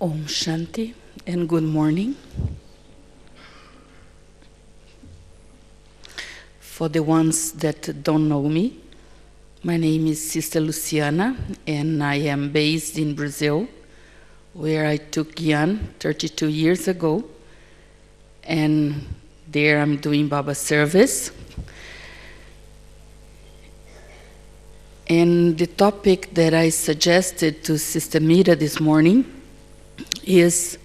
Om Shanti and good morning. For the ones that don't know me, my name is Sister Luciana and I am based in Brazil, where I took Gyan 32 years ago, and there I'm doing Baba service. And the topic that I suggested to Sister Mira this morning is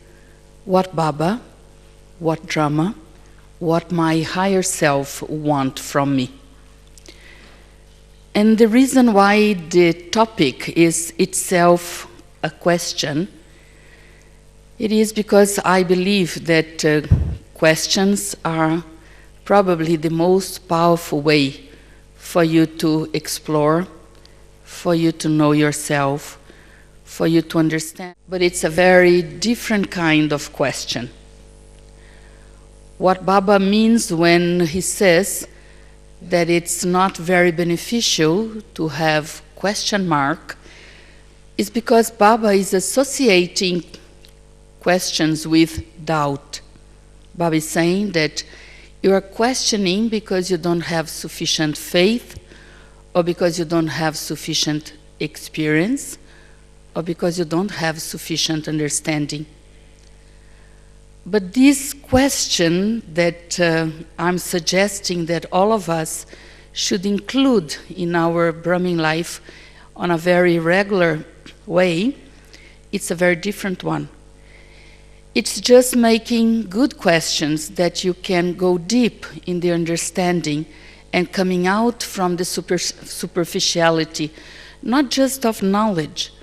what Baba, what drama, what my higher self want from me. And the reason why the topic is itself a question, it is because I believe that questions are probably the most powerful way for you to explore, for you to know yourself, for you to understand. But it's a very different kind of question. What Baba means when he says that it's not very beneficial to have question mark is because Baba is associating questions with doubt. Baba is saying that you are questioning because you don't have sufficient faith, or because you don't have sufficient experience, or because you don't have sufficient understanding. But this question that I'm suggesting that all of us should include in our Brahmin life on a very regular way, it's a very different one. It's just making good questions that you can go deep in the understanding and coming out from the superficiality, not just of knowledge,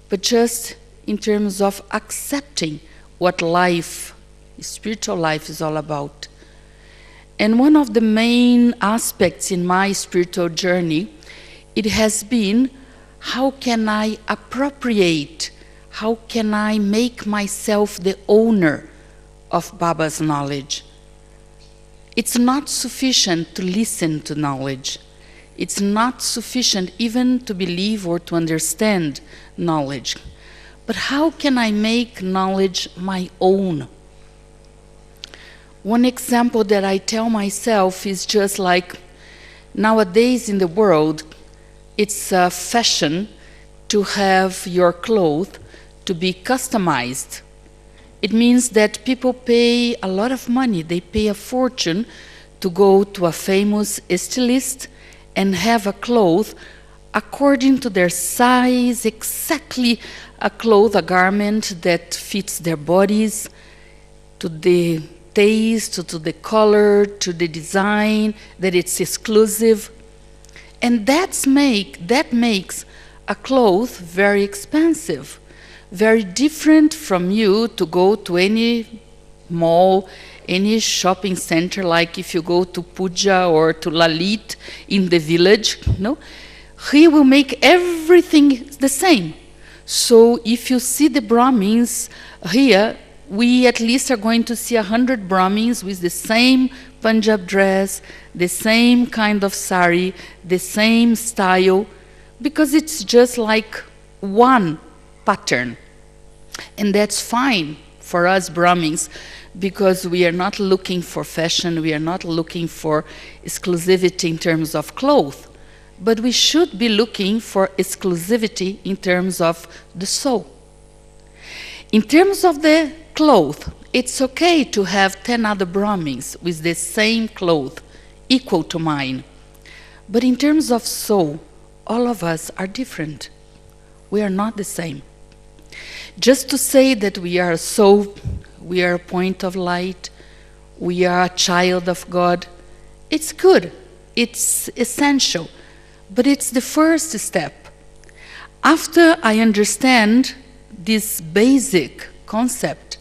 but just in terms of accepting what life, spiritual life, is all about. And one of the main aspects in my spiritual journey, it has been, how can I appropriate, how can I make myself the owner of Baba's knowledge? It's not sufficient to listen to knowledge. It's not sufficient even to believe or to understand knowledge. But how can I make knowledge my own? One example that I tell myself is just like nowadays in the world, it's a fashion to have your clothes to be customized. It means that people pay a lot of money, they pay a fortune to go to a famous stylist and have a cloth according to their size, exactly a cloth, a garment that fits their bodies, to the taste, to the color, to the design, that it's exclusive. And that makes a cloth very expensive, very different from you to go to any mall, any shopping center, like if you go to Puja or to Lalit in the village, no? He will make everything the same. So if you see the Brahmins here, we at least are going to see 100 Brahmins with the same Punjab dress, the same kind of sari, the same style, because it's just like one pattern. And that's fine for us Brahmins, because we are not looking for fashion, we are not looking for exclusivity in terms of clothes, but we should be looking for exclusivity in terms of the soul. In terms of the clothes, it's okay to have 10 other Brahmins with the same clothes, equal to mine. But in terms of soul, all of us are different. We are not the same. Just to say that we are a soul, we are a point of light, we are a child of God, it's good, it's essential, but it's the first step. After I understand this basic concept,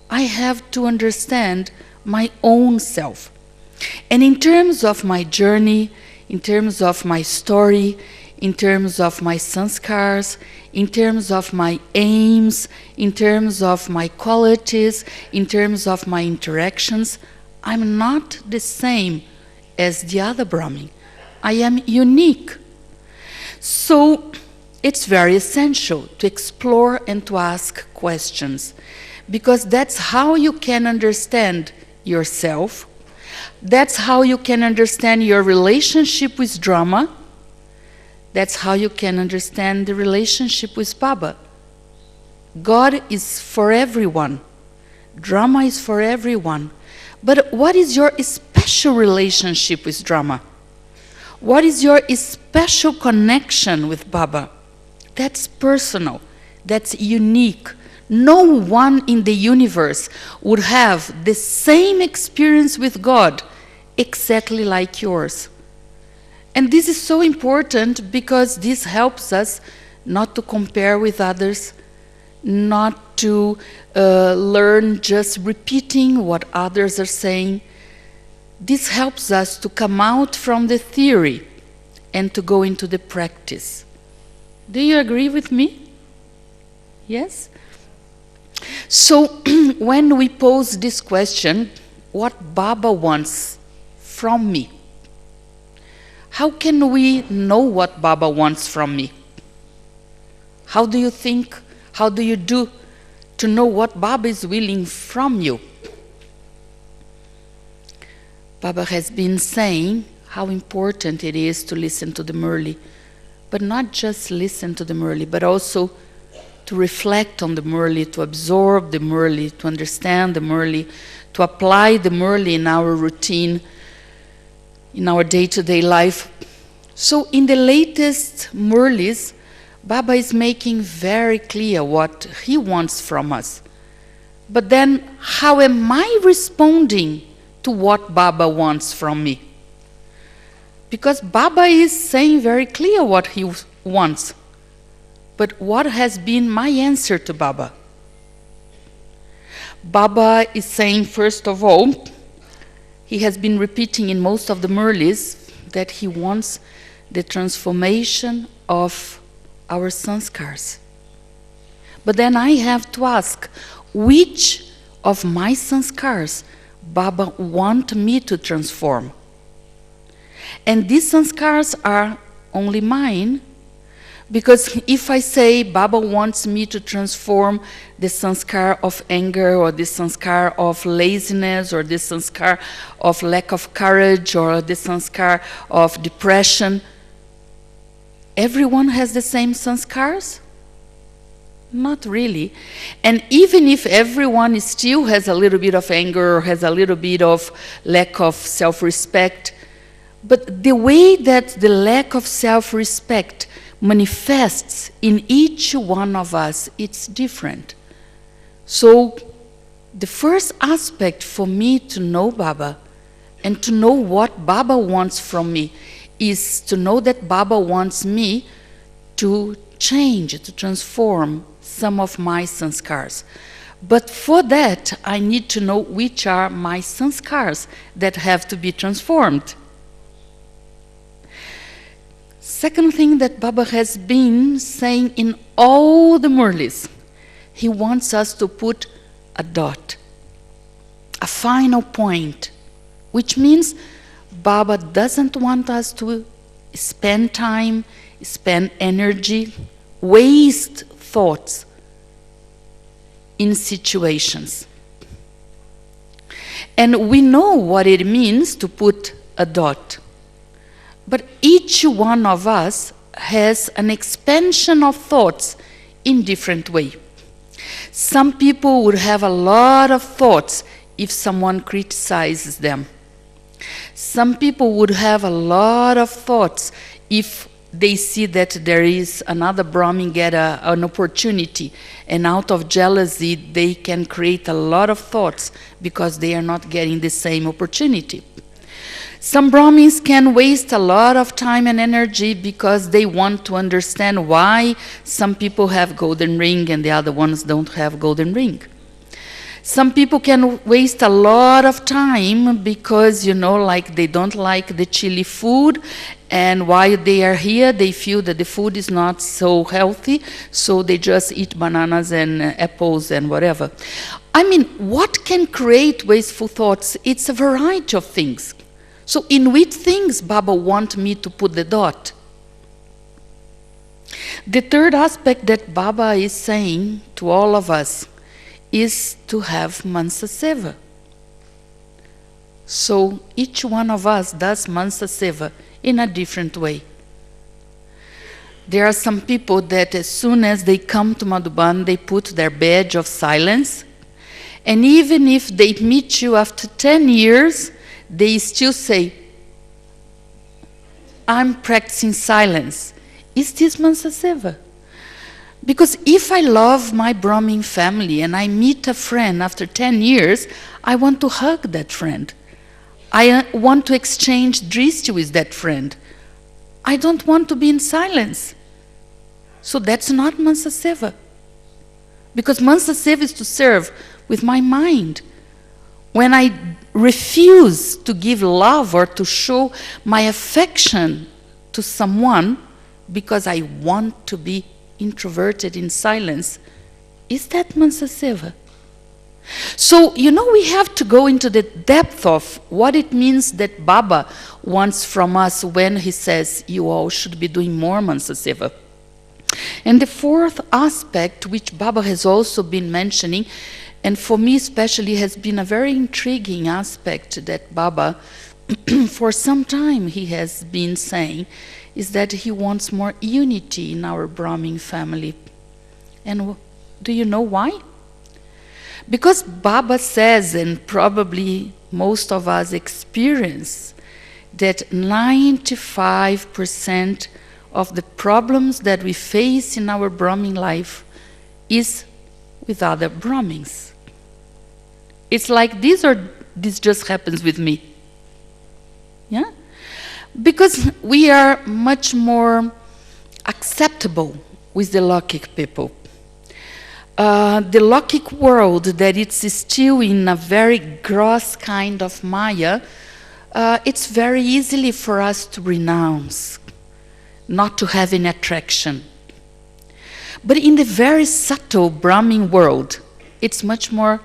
I have to understand my own self. And in terms of my journey, in terms of my story, in terms of my sanskars, in terms of my aims, in terms of my qualities, in terms of my interactions, I'm not the same as the other Brahmin. I am unique. So it's very essential to explore and to ask questions, because that's how you can understand yourself. That's how you can understand your relationship with drama. That's how you can understand the relationship with Baba. God is for everyone. Drama is for everyone. But what is your special relationship with drama? What is your special connection with Baba? That's personal. That's unique. No one in the universe would have the same experience with God exactly like yours. And this is so important because this helps us not to compare with others, not to learn just repeating what others are saying. This helps us to come out from the theory and to go into the practice. Do you agree with me? Yes? So when we pose this question, what Baba wants from me? How can we know what Baba wants from me? How do you think, how do you do to know what Baba is willing from you? Baba has been saying how important it is to listen to the Murli, but not just listen to the Murli, but also to reflect on the Murli, to absorb the Murli, to understand the Murli, to apply the Murli in our routine, in our day-to-day life. So in the latest Murlis, Baba is making very clear what he wants from us. But then, how am I responding to what Baba wants from me? Because Baba is saying very clear what he wants. But what has been my answer to Baba? Baba is saying, first of all, he has been repeating in most of the Murlis that he wants the transformation of our sanskars. But then I have to ask, which of my sanskars Baba want me to transform? And these sanskars are only mine, because if I say Baba wants me to transform the sanskar of anger, or the sanskar of laziness, or the sanskar of lack of courage, or the sanskar of depression, everyone has the same sanskars? Not really. And even if everyone still has a little bit of anger, or has a little bit of lack of self-respect, but the way that the lack of self-respect manifests in each one of us, it's different. So the first aspect for me to know Baba and to know what Baba wants from me is to know that Baba wants me to change, to transform some of my sanskars. But for that, I need to know which are my sanskars that have to be transformed. Second thing that Baba has been saying in all the Murlis, he wants us to put a dot, a final point, which means Baba doesn't want us to spend time, spend energy, waste thoughts in situations. And we know what it means to put a dot. But each one of us has an expansion of thoughts in different way. Some people would have a lot of thoughts if someone criticizes them. Some people would have a lot of thoughts if they see that there is another Brahmin get an opportunity, and out of jealousy they can create a lot of thoughts because they are not getting the same opportunity. Some Brahmins can waste a lot of time and energy because they want to understand why some people have golden ring and the other ones don't have golden ring. Some people can waste a lot of time because, like they don't like the chili food, and while they are here, they feel that the food is not so healthy, so they just eat bananas and apples and whatever. I mean, what can create wasteful thoughts? It's a variety of things. So in which things Baba want me to put the dot? The third aspect that Baba is saying to all of us is to have Mansa Seva. So each one of us does Mansa Seva in a different way. There are some people that as soon as they come to Madhuban, they put their badge of silence. And even if they meet you after 10 years, they still say, I'm practicing silence. Is this Mansa Seva? Because if I love my Brahmin family and I meet a friend after 10 years, I want to hug that friend. I want to exchange drishti with that friend. I don't want to be in silence. So that's not Mansa Seva. Because Mansa Seva is to serve with my mind. When I refuse to give love or to show my affection to someone because I want to be introverted in silence, is that Mansa Seva? So, we have to go into the depth of what it means that Baba wants from us when he says, you all should be doing more Mansa Seva. And the fourth aspect, which Baba has also been mentioning, and for me especially has been a very intriguing aspect that Baba, for some time he has been saying, is that he wants more unity in our Brahmin family. And do you know why? Because Baba says, and probably most of us experience, that 95% of the problems that we face in our Brahmin life is with other Brahmins. It's like this, or this just happens with me. Yeah? Because we are much more acceptable with the Lokik people. The Lokik world, that it's still in a very gross kind of Maya, it's very easily for us to renounce, not to have any attraction. But in the very subtle Brahmin world, it's much more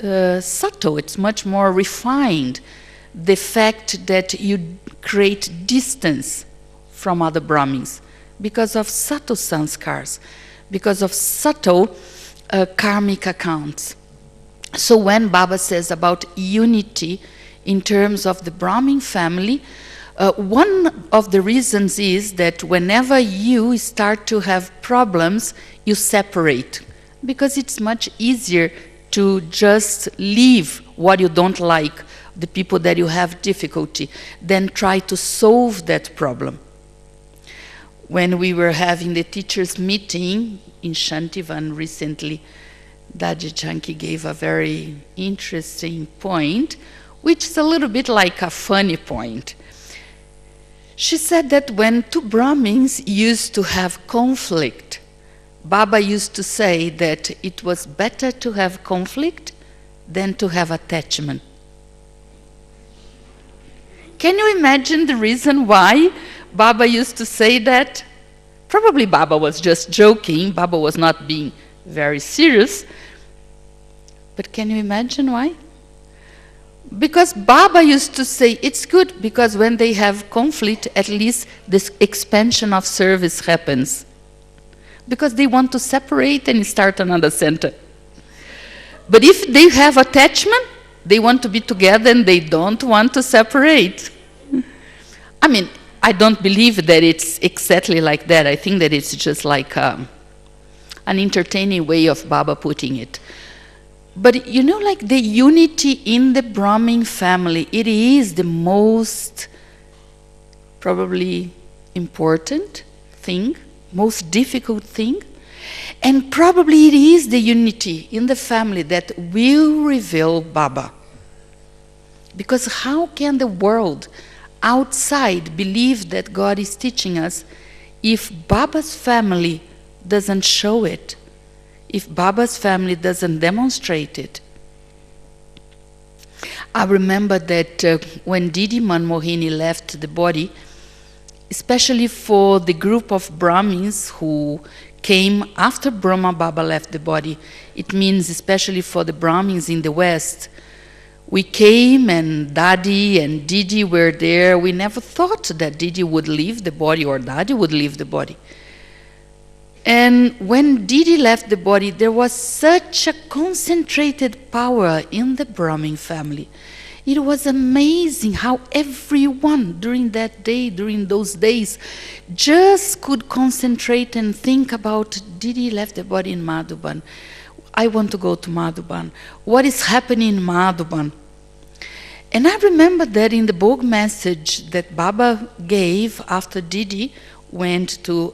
subtle, it's much more refined. The fact that you create distance from other Brahmins because of subtle sanskars, because of subtle karmic accounts. So when Baba says about unity in terms of the Brahmin family, one of the reasons is that whenever you start to have problems, you separate, because it's much easier to just leave what you don't like, the people that you have difficulty, than try to solve that problem. When we were having the teachers' meeting in Shantivan recently, Daji Chanki gave a very interesting point, which is a little bit like a funny point. She said that when two Brahmins used to have conflict, Baba used to say that it was better to have conflict than to have attachment. Can you imagine the reason why Baba used to say that? Probably Baba was just joking. Baba was not being very serious. But can you imagine why? Because Baba used to say, it's good because when they have conflict, at least this expansion of service happens. Because they want to separate and start another center. But if they have attachment, they want to be together and they don't want to separate. I mean, I don't believe that it's exactly like that. I think that it's just like an entertaining way of Baba putting it. But like the unity in the Brahmin family, it is the most probably important thing, most difficult thing. And probably it is the unity in the family that will reveal Baba. Because how can the world outside believe that God is teaching us if Baba's family doesn't show it? If Baba's family doesn't demonstrate it? I remember that when Didi Manmohini left the body, especially for the group of Brahmins who came after Brahma Baba left the body, it means especially for the Brahmins in the West, We came and Daddy and Didi were there. We never thought that Didi would leave the body or Daddy would leave the body. And when Didi left the body, there was such a concentrated power in the Brahmin family. It was amazing how everyone during that day, during those days, just could concentrate and think about, Didi left the body in Madhuban. I want to go to Madhuban. What is happening in Madhuban? And I remember that in the Bhog message that Baba gave after Didi went to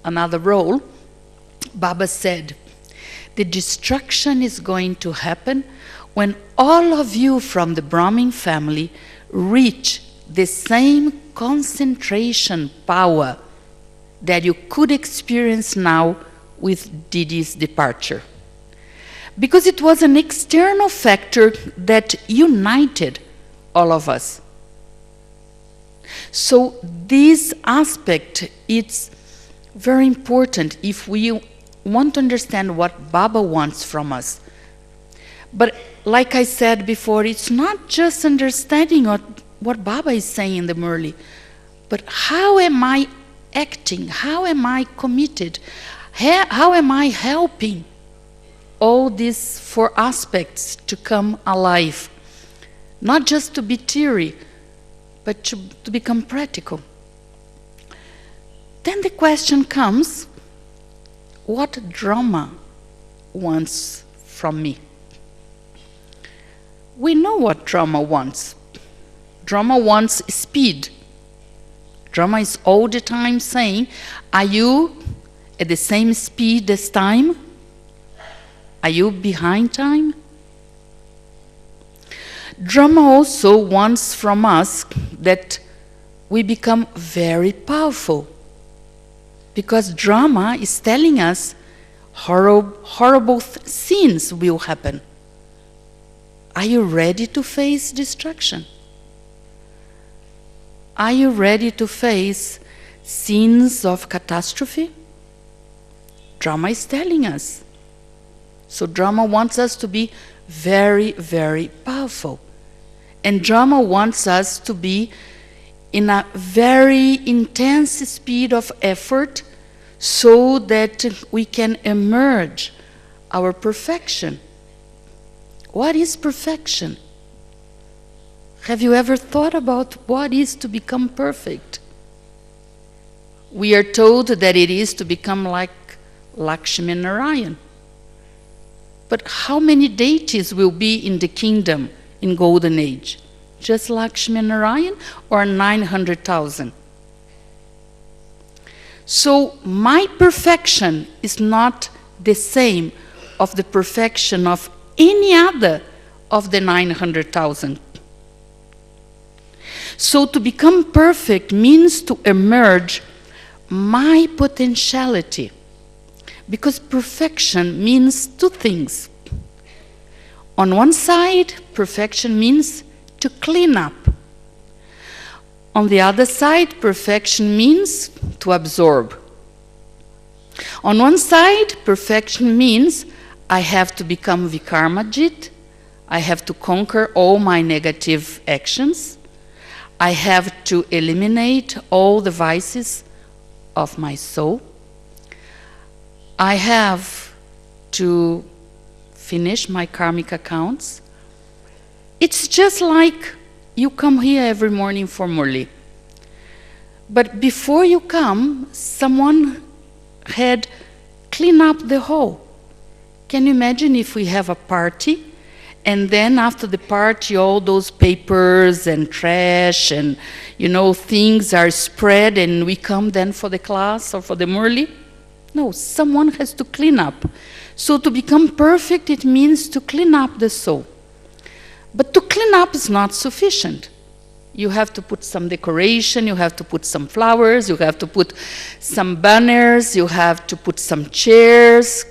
another role, Baba said, the destruction is going to happen when all of you from the Brahmin family reach the same concentration power that you could experience now with Didi's departure. Because it was an external factor that united all of us. So this aspect, it's very important if we want to understand what Baba wants from us. But like I said before, it's not just understanding what Baba is saying in the Murli, but how am I acting? How am I committed? How am I helping all these four aspects to come alive? Not just to be theory, but to become practical. Then the question comes, what drama wants from me? We know what drama wants. Drama wants speed. Drama is all the time saying, are you at the same speed as time? Are you behind time? Drama also wants from us that we become very powerful. Because drama is telling us horrible scenes will happen. Are you ready to face destruction? Are you ready to face scenes of catastrophe? Drama is telling us. So drama wants us to be very, very powerful. And drama wants us to be in a very intense speed of effort so that we can emerge our perfection. What is perfection? Have you ever thought about what is to become perfect? We are told that it is to become like Lakshmi Narayan. But how many deities will be in the kingdom in Golden Age? Just Lakshmi Narayan or 900,000? So my perfection is not the same of the perfection of any other of the 900,000. So to become perfect means to emerge my potentiality. Because perfection means two things. On one side, perfection means to clean up. On the other side, perfection means to absorb. On one side, perfection means I have to become Vikarmajit. I have to conquer all my negative actions. I have to eliminate all the vices of my soul. I have to finish my karmic accounts. It's just like you come here every morning for Murli. But before you come, someone had cleaned up the hall. Can you imagine if we have a party, and then after the party, all those papers and trash and, things are spread, and we come then for the class or for the Murli? No, someone has to clean up. So to become perfect, it means to clean up the soul. But to clean up is not sufficient. You have to put some decoration, you have to put some flowers, you have to put some banners, you have to put some chairs.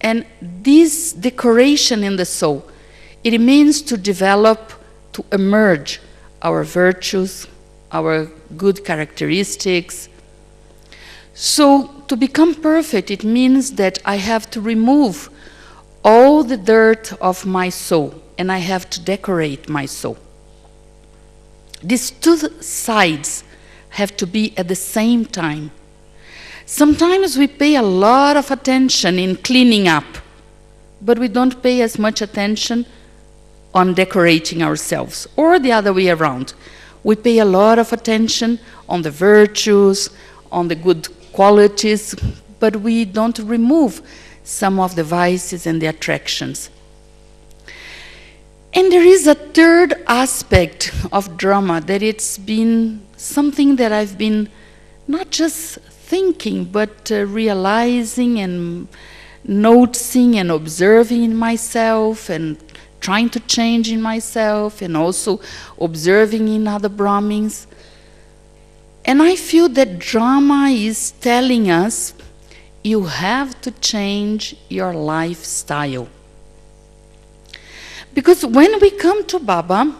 And this decoration in the soul, it means to develop, to emerge our virtues, our good characteristics. So to become perfect, it means that I have to remove all the dirt of my soul. and I have to decorate my soul. These two sides have to be at the same time. Sometimes we pay a lot of attention in cleaning up, but we don't pay as much attention on decorating ourselves, or the other way around. We pay a lot of attention on the virtues, on the good qualities, but we don't remove some of the vices and the attractions. And there is a third aspect of drama that it's been something that I've been not just thinking, but realizing and noticing and observing in myself and trying to change in myself, and also observing in other Brahmins. And I feel that drama is telling us you have to change your lifestyle. Because when we come to Baba,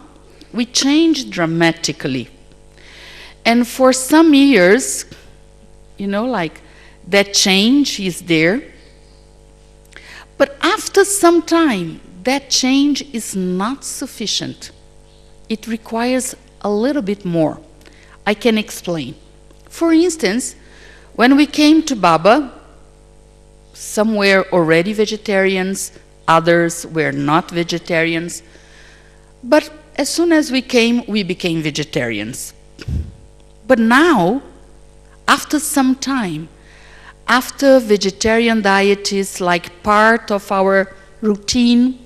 we change dramatically. And for some years, like that change is there. But after some time, that change is not sufficient. It requires a little bit more. I can explain. For instance, when we came to Baba, some were already vegetarians, others were not vegetarians. But as soon as we came, we became vegetarians. But now, after some time, after vegetarian diet is like part of our routine,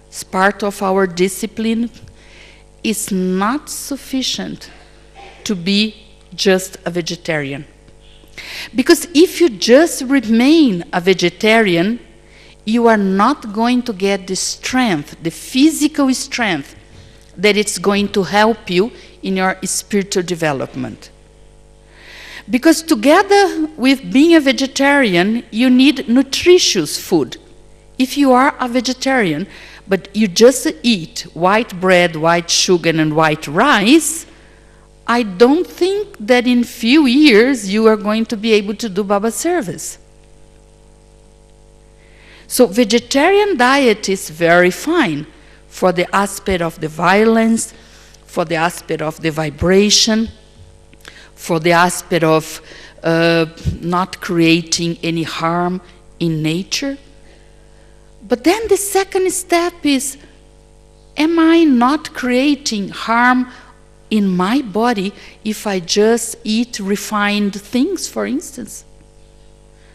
it's part of our discipline, it's not sufficient to be just a vegetarian. Because if you just remain a vegetarian, you are not going to get the strength, the physical strength, that it's going to help you in your spiritual development. Because together with being a vegetarian, you need nutritious food. If you are a vegetarian, but you just eat white bread, white sugar, and white rice, I don't think that in few years you are going to be able to do Baba service. So vegetarian diet is very fine for the aspect of the violence, for the aspect of the vibration, for the aspect of not creating any harm in nature. But then the second step is, am I not creating harm in my body if I just eat refined things, for instance?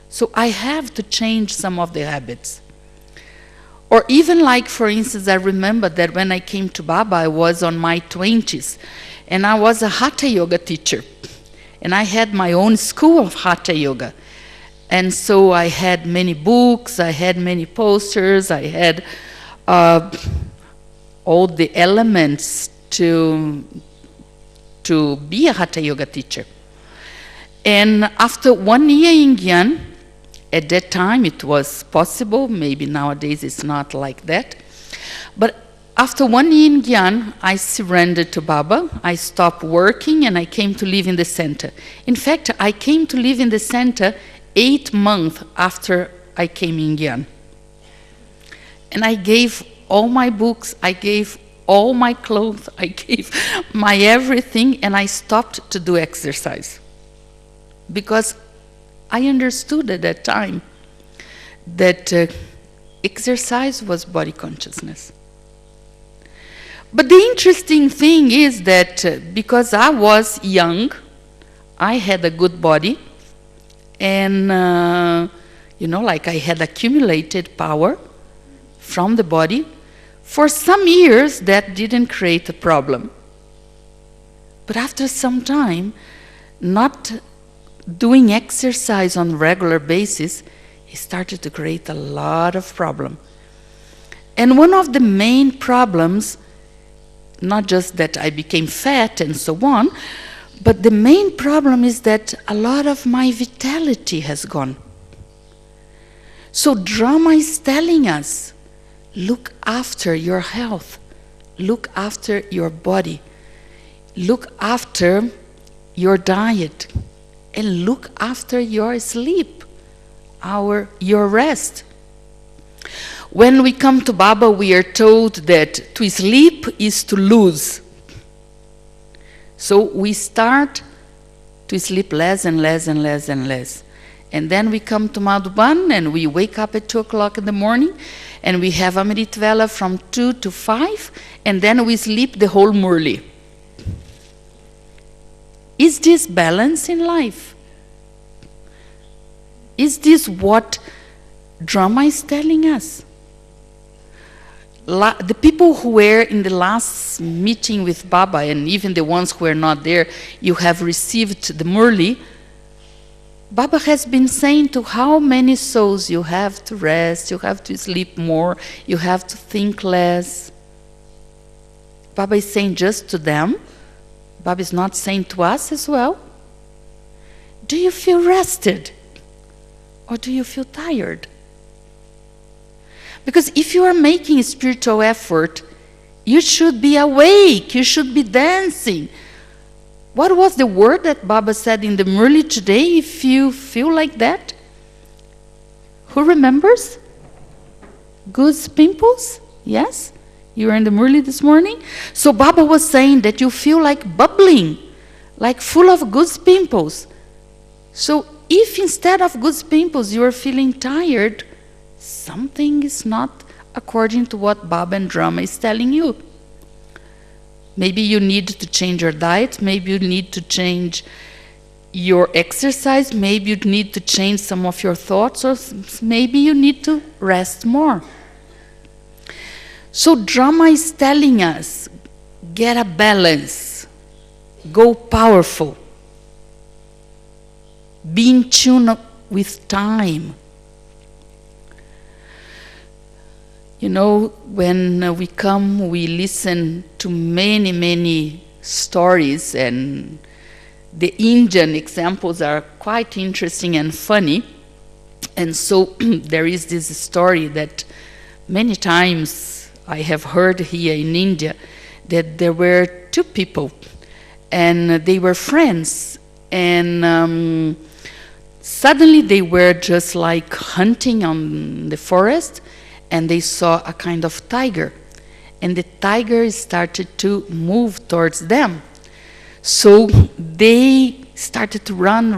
So I have to change some of the habits. Or even like, for instance, I remember that when I came to Baba, I was on my 20s, and I was a Hatha Yoga teacher. And I had my own school of Hatha Yoga. And so I had many books, I had many posters, I had all the elements to be a Hatha Yoga teacher. And after 1 year in Gyan, at that time it was possible, maybe nowadays it's not like that. But after 1 year in Gyan, I surrendered to Baba, I stopped working, and I came to live in the center. In fact, I came to live in the center 8 months after I came in Gyan. And I gave all my books, I gave all my clothes, I gave my everything, and I stopped to do exercise. Because I understood at that time that exercise was body consciousness. But the interesting thing is that because I was young, I had a good body, and like I had accumulated power from the body. For some years that didn't create a problem. But after some time, not doing exercise on a regular basis, it started to create a lot of problem. And one of the main problems, not just that I became fat and so on, but the main problem is that a lot of my vitality has gone. So drama is telling us, look after your health, look after your body, look after your diet, and look after your sleep, your rest. When we come to Baba, we are told that to sleep is to lose. So we start to sleep less and less and less and less. And then we come to Madhuban and we wake up at 2 o'clock in the morning and we have Amrit Vela from 2 to 5 and then we sleep the whole Murli. Is this balance in life? Is this what drama is telling us? The people who were in the last meeting with Baba, and even the ones who were not there, you have received the Murli. Baba has been saying to how many souls you have to rest, you have to sleep more, you have to think less. Baba is saying just to them. Baba is not saying to us as well. Do you feel rested? Or do you feel tired? Because if you are making a spiritual effort, you should be awake, you should be dancing. What was the word that Baba said in the Murli today, if you feel like that? Who remembers? Goose pimples? Yes? You were in the Murli this morning? So Baba was saying that you feel like bubbling, like full of goose pimples. So if instead of goose pimples you are feeling tired, something is not according to what Baba and Drama is telling you. Maybe you need to change your diet, maybe you need to change your exercise, maybe you need to change some of your thoughts, or maybe you need to rest more. So Drama is telling us, get a balance, go powerful, be in tune with time. You know, when we come, we listen to many, many stories, and the Indian examples are quite interesting and funny. And so there is this story that many times I have heard here in India, that there were two people, and they were friends, and suddenly they were just like hunting on the forest, and they saw a kind of tiger, and the tiger started to move towards them. So they started to run,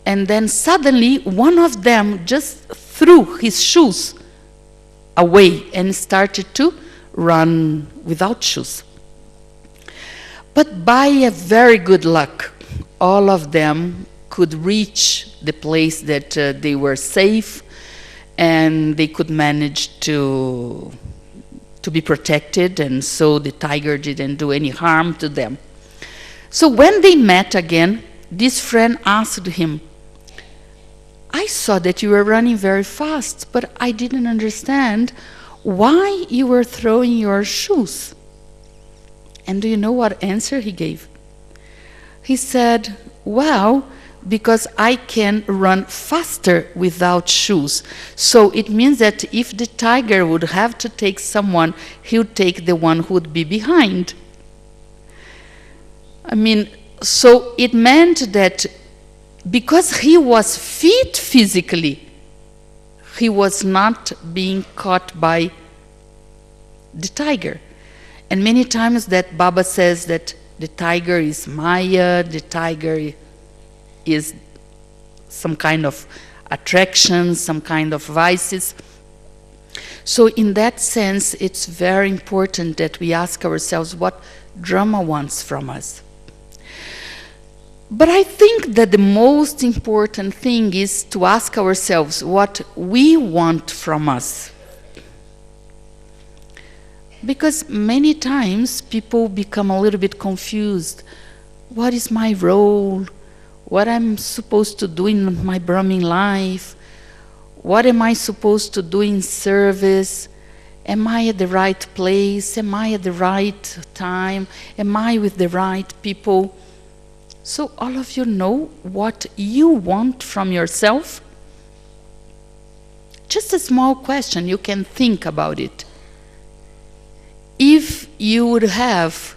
and then suddenly one of them just threw his shoes away and started to run without shoes. But by a very good luck, all of them could reach the place that they were safe, and they could manage to be protected, and so the tiger didn't do any harm to them. So when they met again, this friend asked him, I saw that you were running very fast, but I didn't understand why you were throwing your shoes. And do you know what answer he gave? He said, well, because I can run faster without shoes. So it means that if the tiger would have to take someone, he would take the one who would be behind. I mean, so it meant that because he was fit physically, he was not being caught by the tiger. And many times that Baba says that the tiger is Maya, the tiger is some kind of attraction, some kind of vices. So in that sense, it's very important that we ask ourselves what Drama wants from us. But I think that the most important thing is to ask ourselves what we want from us. Because many times people become a little bit confused. What is my role? What I'm supposed to do in my Brahmin life? What am I supposed to do in service? Am I at the right place? Am I at the right time? Am I with the right people? So all of you know what you want from yourself? Just a small question, you can think about it. If you would have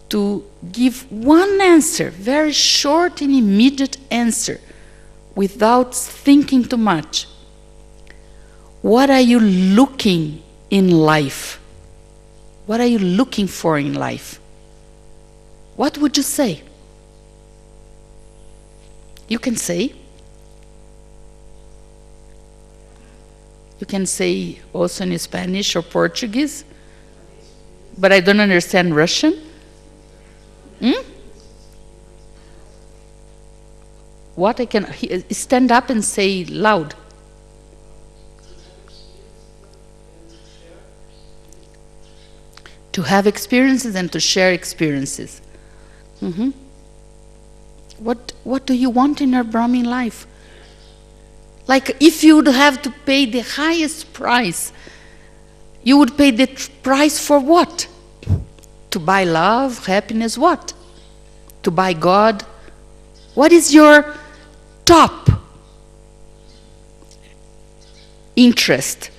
to give one answer, very short and immediate answer, without thinking too much, What are you looking in life? What are you looking for in life? What would you say? You can say. You can say also in Spanish or Portuguese. But I don't understand Russian. What I can stand up and say loud. To have experiences and to share experiences. What do you want in your Brahmin life? Like if you would have to pay the highest price, you would pay the price for what? To buy love, happiness, what? To buy God? What is your top interest?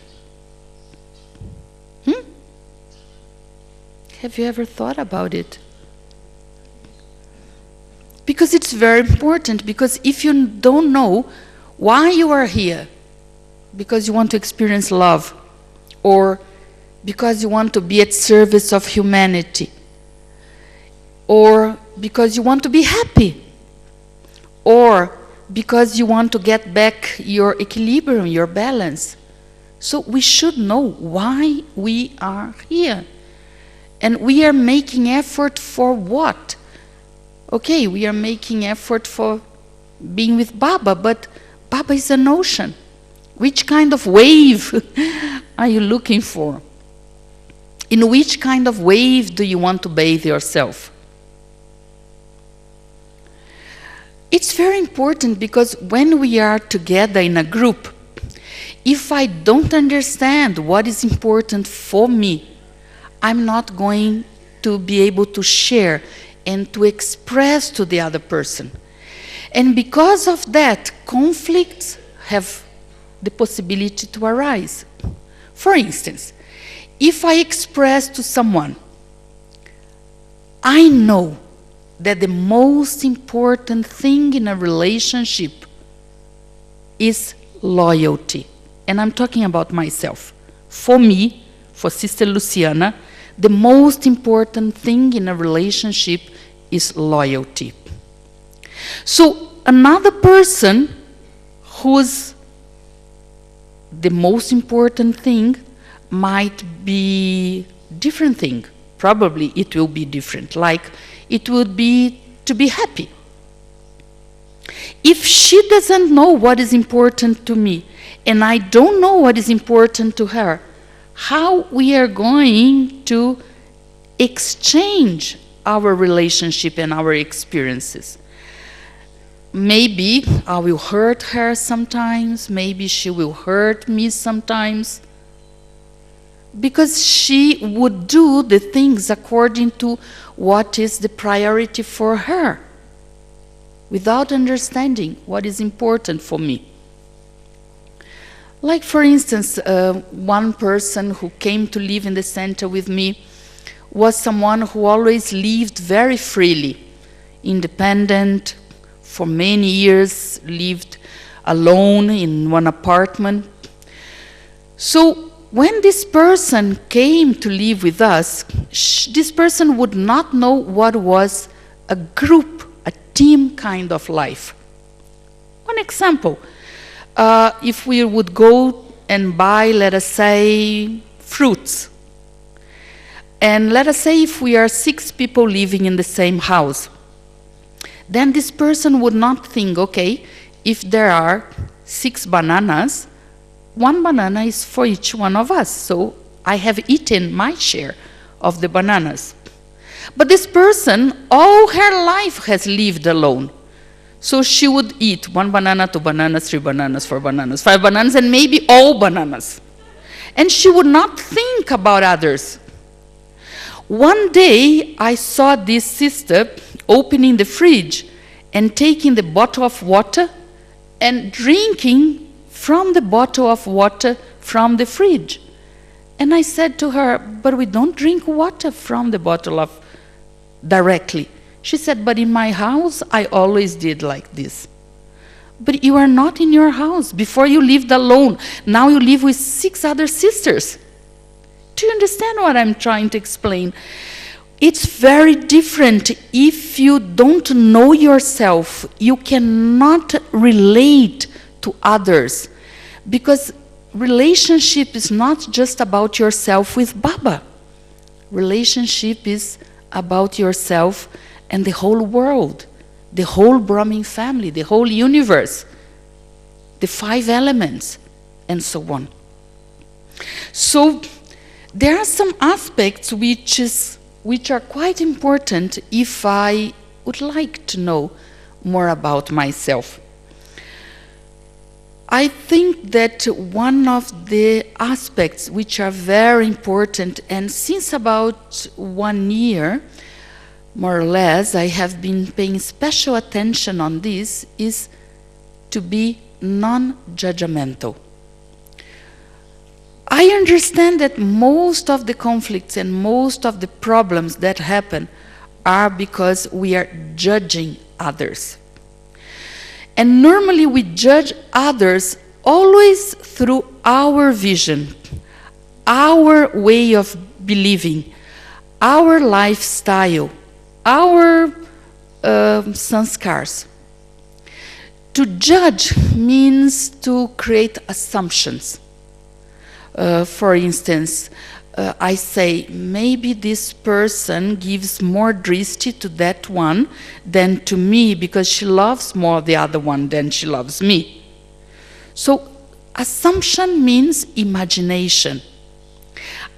Have you ever thought about it? Because it's very important, because if you don't know why you are here, because you want to experience love, or because you want to be at service of humanity, or because you want to be happy, or because you want to get back your equilibrium, your balance. So we should know why we are here. And we are making effort for what? Okay, we are making effort for being with Baba, but Baba is an ocean. Which kind of wave are you looking for? In which kind of wave do you want to bathe yourself? It's very important, because when we are together in a group, if I don't understand what is important for me, I'm not going to be able to share and to express to the other person. And because of that, conflicts have the possibility to arise. For instance, if I express to someone, I know that the most important thing in a relationship is loyalty. And I'm talking about myself. For me, for Sister Luciana, the most important thing in a relationship is loyalty. So another person whose the most important thing might be different thing. Probably it will be different. Like it would be to be happy. If she doesn't know what is important to me, and I don't know what is important to her, how we are going to exchange our relationship and our experiences? Maybe I will hurt her sometimes, maybe she will hurt me sometimes, because she would do the things according to what is the priority for her, without understanding what is important for me. Like, for instance, one person who came to live in the center with me was someone who always lived very freely, independent, for many years, lived alone in one apartment. So when this person came to live with us, this person would not know what was a group, a team kind of life. One example. If we would go and buy, let us say, fruits. And let us say if we are 6 people living in the same house, then this person would not think, okay, if there are 6 bananas, 1 banana is for each one of us. So I have eaten my share of the bananas. But this person, all her life has lived alone. So she would eat 1 banana, 2 bananas, 3 bananas, 4 bananas, 5 bananas, and maybe all bananas. And she would not think about others. One day, I saw this sister opening the fridge and taking the bottle of water and drinking from the bottle of water from the fridge. And I said to her, but we don't drink water from the bottle of directly. She said, but in my house, I always did like this. But you are not in your house. Before you lived alone. Now you live with 6 other sisters. Do you understand what I'm trying to explain? It's very different. If you don't know yourself, you cannot relate to others. Because relationship is not just about yourself with Baba. Relationship is about yourself and the whole world, the whole Brahmin family, the whole universe, the 5 elements, and so on. So there are some aspects which are quite important if I would like to know more about myself. I think that one of the aspects which are very important, and since about 1 year, more or less, I have been paying special attention on this, is to be non-judgmental. I understand that most of the conflicts and most of the problems that happen are because we are judging others. And normally we judge others always through our vision, our way of believing, our lifestyle, our sanskars. To judge means to create assumptions. For instance, I say, maybe this person gives more drishti to that one than to me because she loves more the other one than she loves me. So, assumption means imagination.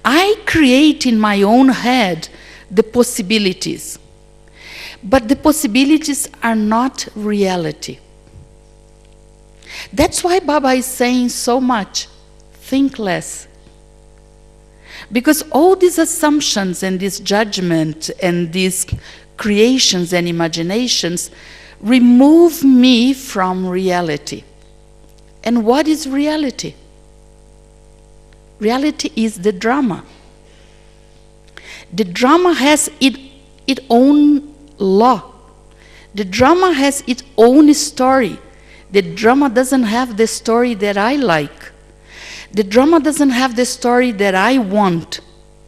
I create in my own head the possibilities, but the possibilities are not reality. That's why Baba is saying so much, think less. Because all these assumptions and this judgment and these creations and imaginations remove me from reality. And what is reality? Reality is the drama. The drama has its own law. The drama has its own story. The drama doesn't have the story that I like. The drama doesn't have the story that I want.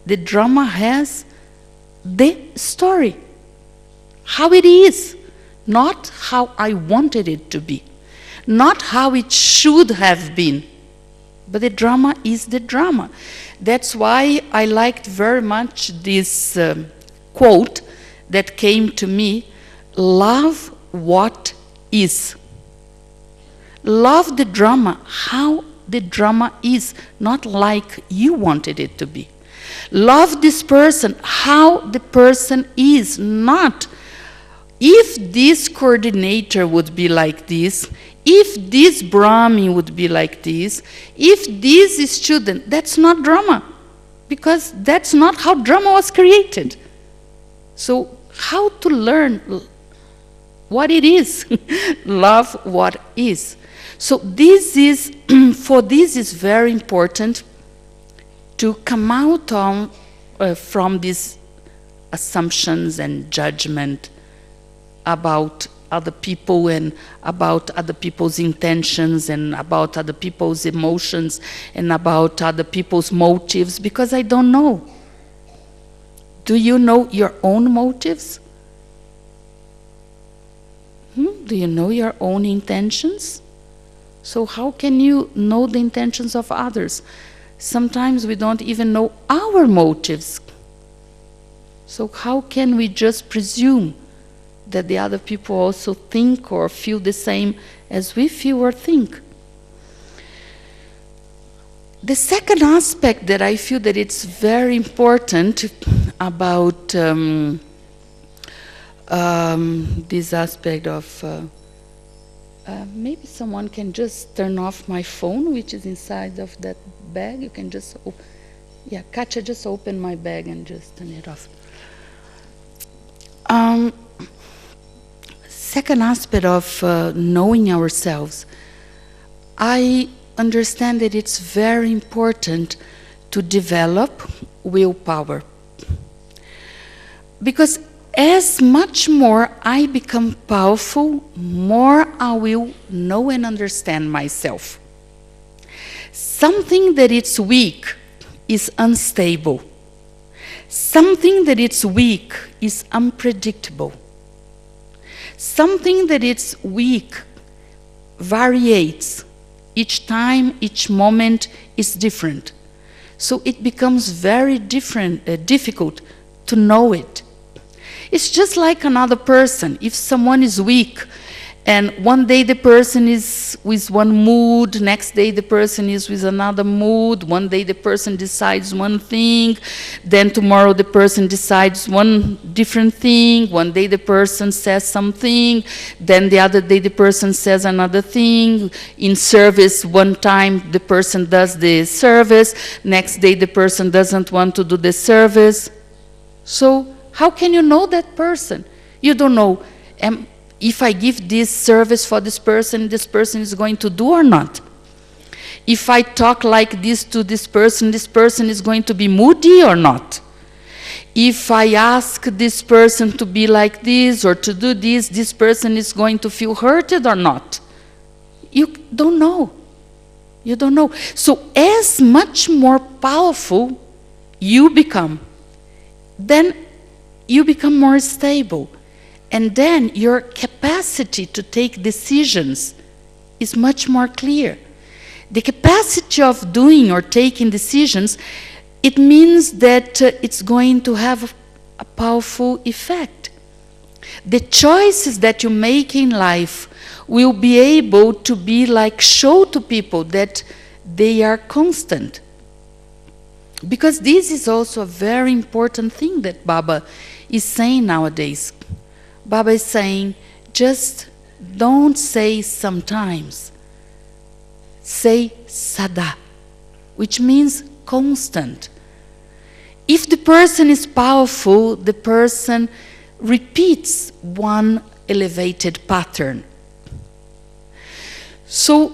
The drama has the story. How it is. Not how I wanted it to be. Not how it should have been. But the drama is the drama. That's why I liked very much this quote that came to me, love what is. Love the drama, how the drama is, not like you wanted it to be. Love this person, how the person is, not if this coordinator would be like this, if this Brahmin would be like this, if this student, that's not drama, because that's not how drama was created. So how to learn what it is, love what is. So this is, for this is very important to come out from these assumptions and judgment about other people and about other people's intentions and about other people's emotions and about other people's motives, because I don't know. Do you know your own motives? Do you know your own intentions? So how can you know the intentions of others? Sometimes we don't even know our motives. So how can we just presume that the other people also think or feel the same as we feel or think? The second aspect that I feel that it's very important about this aspect of maybe someone can just turn off my phone, which is inside of that bag. You can just, yeah, Katja, just open my bag and just turn it off. Second aspect of knowing ourselves, I understand that it's very important to develop willpower. Because as much more I become powerful, more I will know and understand myself. Something that is weak is unstable. Something that is weak is unpredictable. Something that is weak varies. Each time, each moment is different. So it becomes very difficult to know it. It's just like another person. If someone is weak, and one day the person is with one mood, next day the person is with another mood, one day the person decides one thing, then tomorrow the person decides one different thing, one day the person says something, then the other day the person says another thing. In service, one time the person does the service, next day the person doesn't want to do the service. So how can you know that person? You don't know. If I give this service for this person is going to do or not. If I talk like this to this person is going to be moody or not. If I ask this person to be like this or to do this person is going to feel hurted or not. You don't know. You don't know. So as much more powerful you become, then you become more stable. And then your capacity to take decisions is much more clear. The capacity of doing or taking decisions, it means that it's going to have a powerful effect. The choices that you make in life will be able to be like show to people that they are constant. Because this is also a very important thing that Baba is saying nowadays. Baba is saying, just don't say sometimes. Say sada, which means constant. If the person is powerful, the person repeats one elevated pattern. So,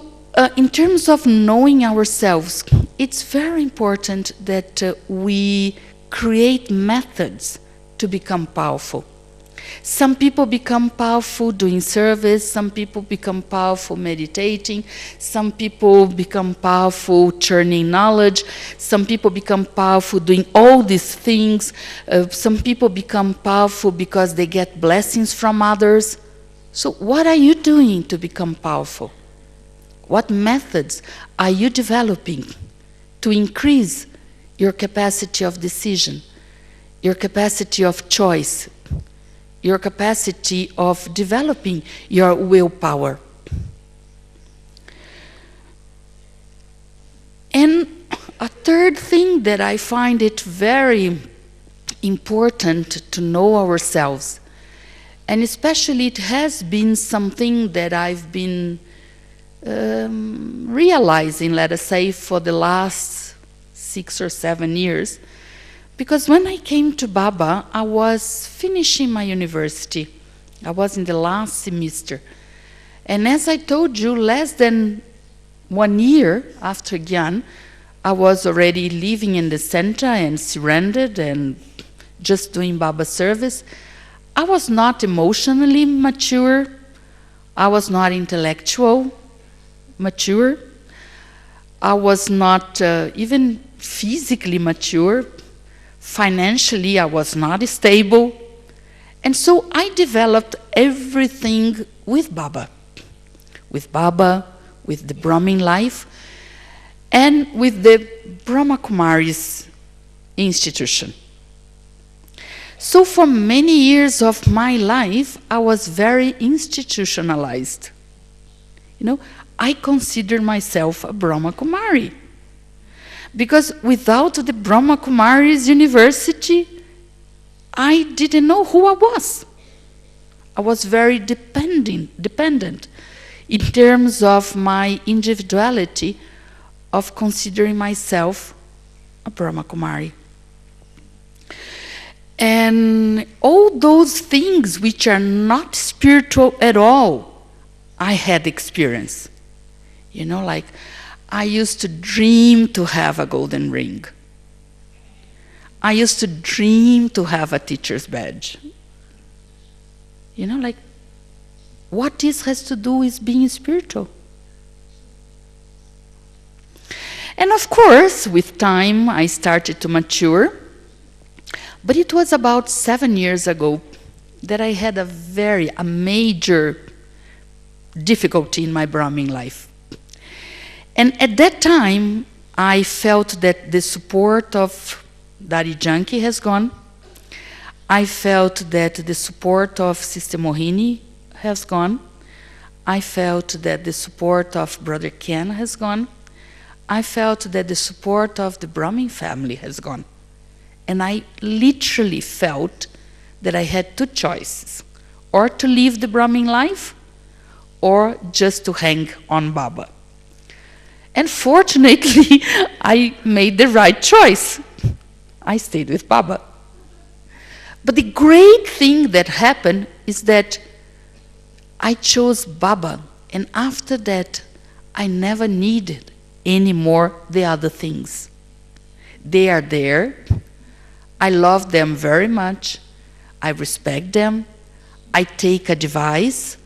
in terms of knowing ourselves, it's very important that we create methods to become powerful. Some people become powerful doing service, some people become powerful meditating, some people become powerful churning knowledge, some people become powerful doing all these things, some people become powerful because they get blessings from others. So what are you doing to become powerful? What methods are you developing to increase your capacity of decision, your capacity of choice, your capacity of developing your willpower? And a third thing that I find it very important to know ourselves, and especially it has been something that I've been realizing, let us say, for the last 6 or 7 years, because when I came to Baba, I was finishing my university. I was in the last semester. And as I told you, less than 1 year after Gyan, I was already living in the center and surrendered and just doing Baba service. I was not emotionally mature. I was not intellectual mature. I was not even physically mature. Financially, I was not stable. And so I developed everything with Baba. With Baba, with the Brahmin life, and with the Brahma Kumaris institution. So for many years of my life, I was very institutionalized. You know, I consider myself a Brahma Kumari. Because without the Brahma Kumaris University, I didn't know who I was. I was very dependent in terms of my individuality of considering myself a Brahma Kumari. And all those things which are not spiritual at all, I had experience. You know, like I used to dream to have a golden ring. I used to dream to have a teacher's badge. Like, what this has to do with being spiritual? And of course, with time, I started to mature. But it was about 7 years ago that I had a major difficulty in my Brahmin life. And at that time, I felt that the support of Daddy Janki has gone. I felt that the support of Sister Mohini has gone. I felt that the support of Brother Ken has gone. I felt that the support of the Brahmin family has gone. And I literally felt that I had two choices: or to live the Brahmin life, or just to hang on Baba. And fortunately, I made the right choice. I stayed with Baba. But the great thing that happened is that I chose Baba, and after that, I never needed any more the other things. They are there. I love them very much. I respect them. I take advice.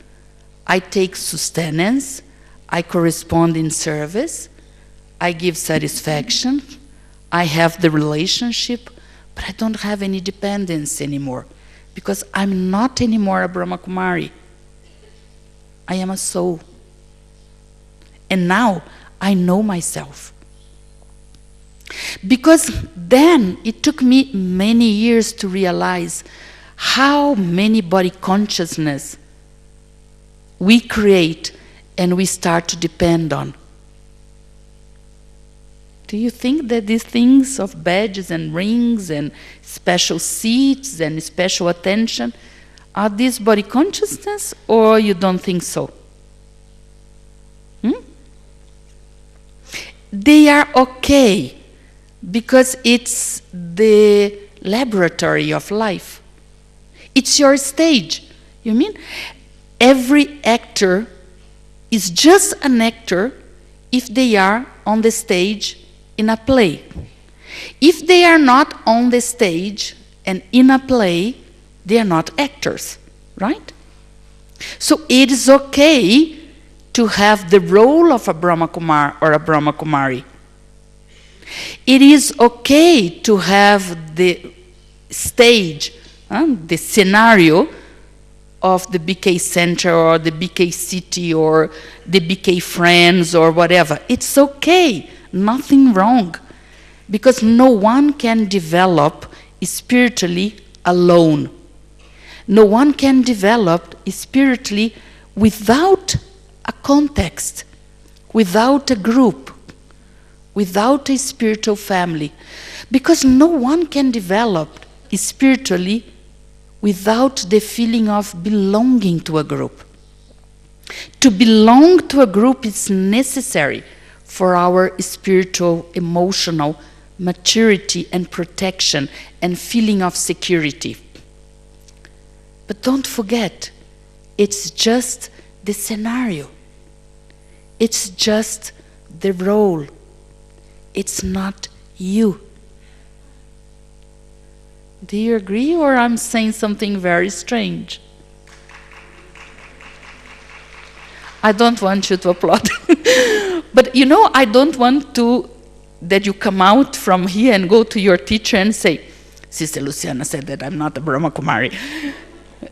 I take sustenance. I correspond in service. I give satisfaction. I have the relationship, but I don't have any dependence anymore, because I'm not anymore a Brahma Kumari. I am a soul. And now I know myself. Because then it took me many years to realize how many body consciousness we create and we start to depend on. Do you think that these things of badges and rings and special seats and special attention are this body consciousness, or you don't think so? They are okay, because it's the laboratory of life. It's your stage. You mean? Every actor is just an actor if they are on the stage in a play. If they are not on the stage and in a play, they are not actors, right? So it is okay to have the role of a Brahma Kumar or a Brahma Kumari. It is okay to have the stage, the scenario of the BK Center or the BK City or the BK Friends or whatever. It's okay, nothing wrong, because no one can develop spiritually alone. No one can develop spiritually without a context, without a group, without a spiritual family. Because no one can develop spiritually without the feeling of belonging to a group. To belong to a group is necessary for our spiritual, emotional maturity and protection and feeling of security. But don't forget, it's just the scenario. It's just the role. It's not you. Do you agree, or I'm saying something very strange? I don't want you to applaud. But I don't want that you come out from here and go to your teacher and say, Sister Luciana said that I'm not a Brahma Kumari.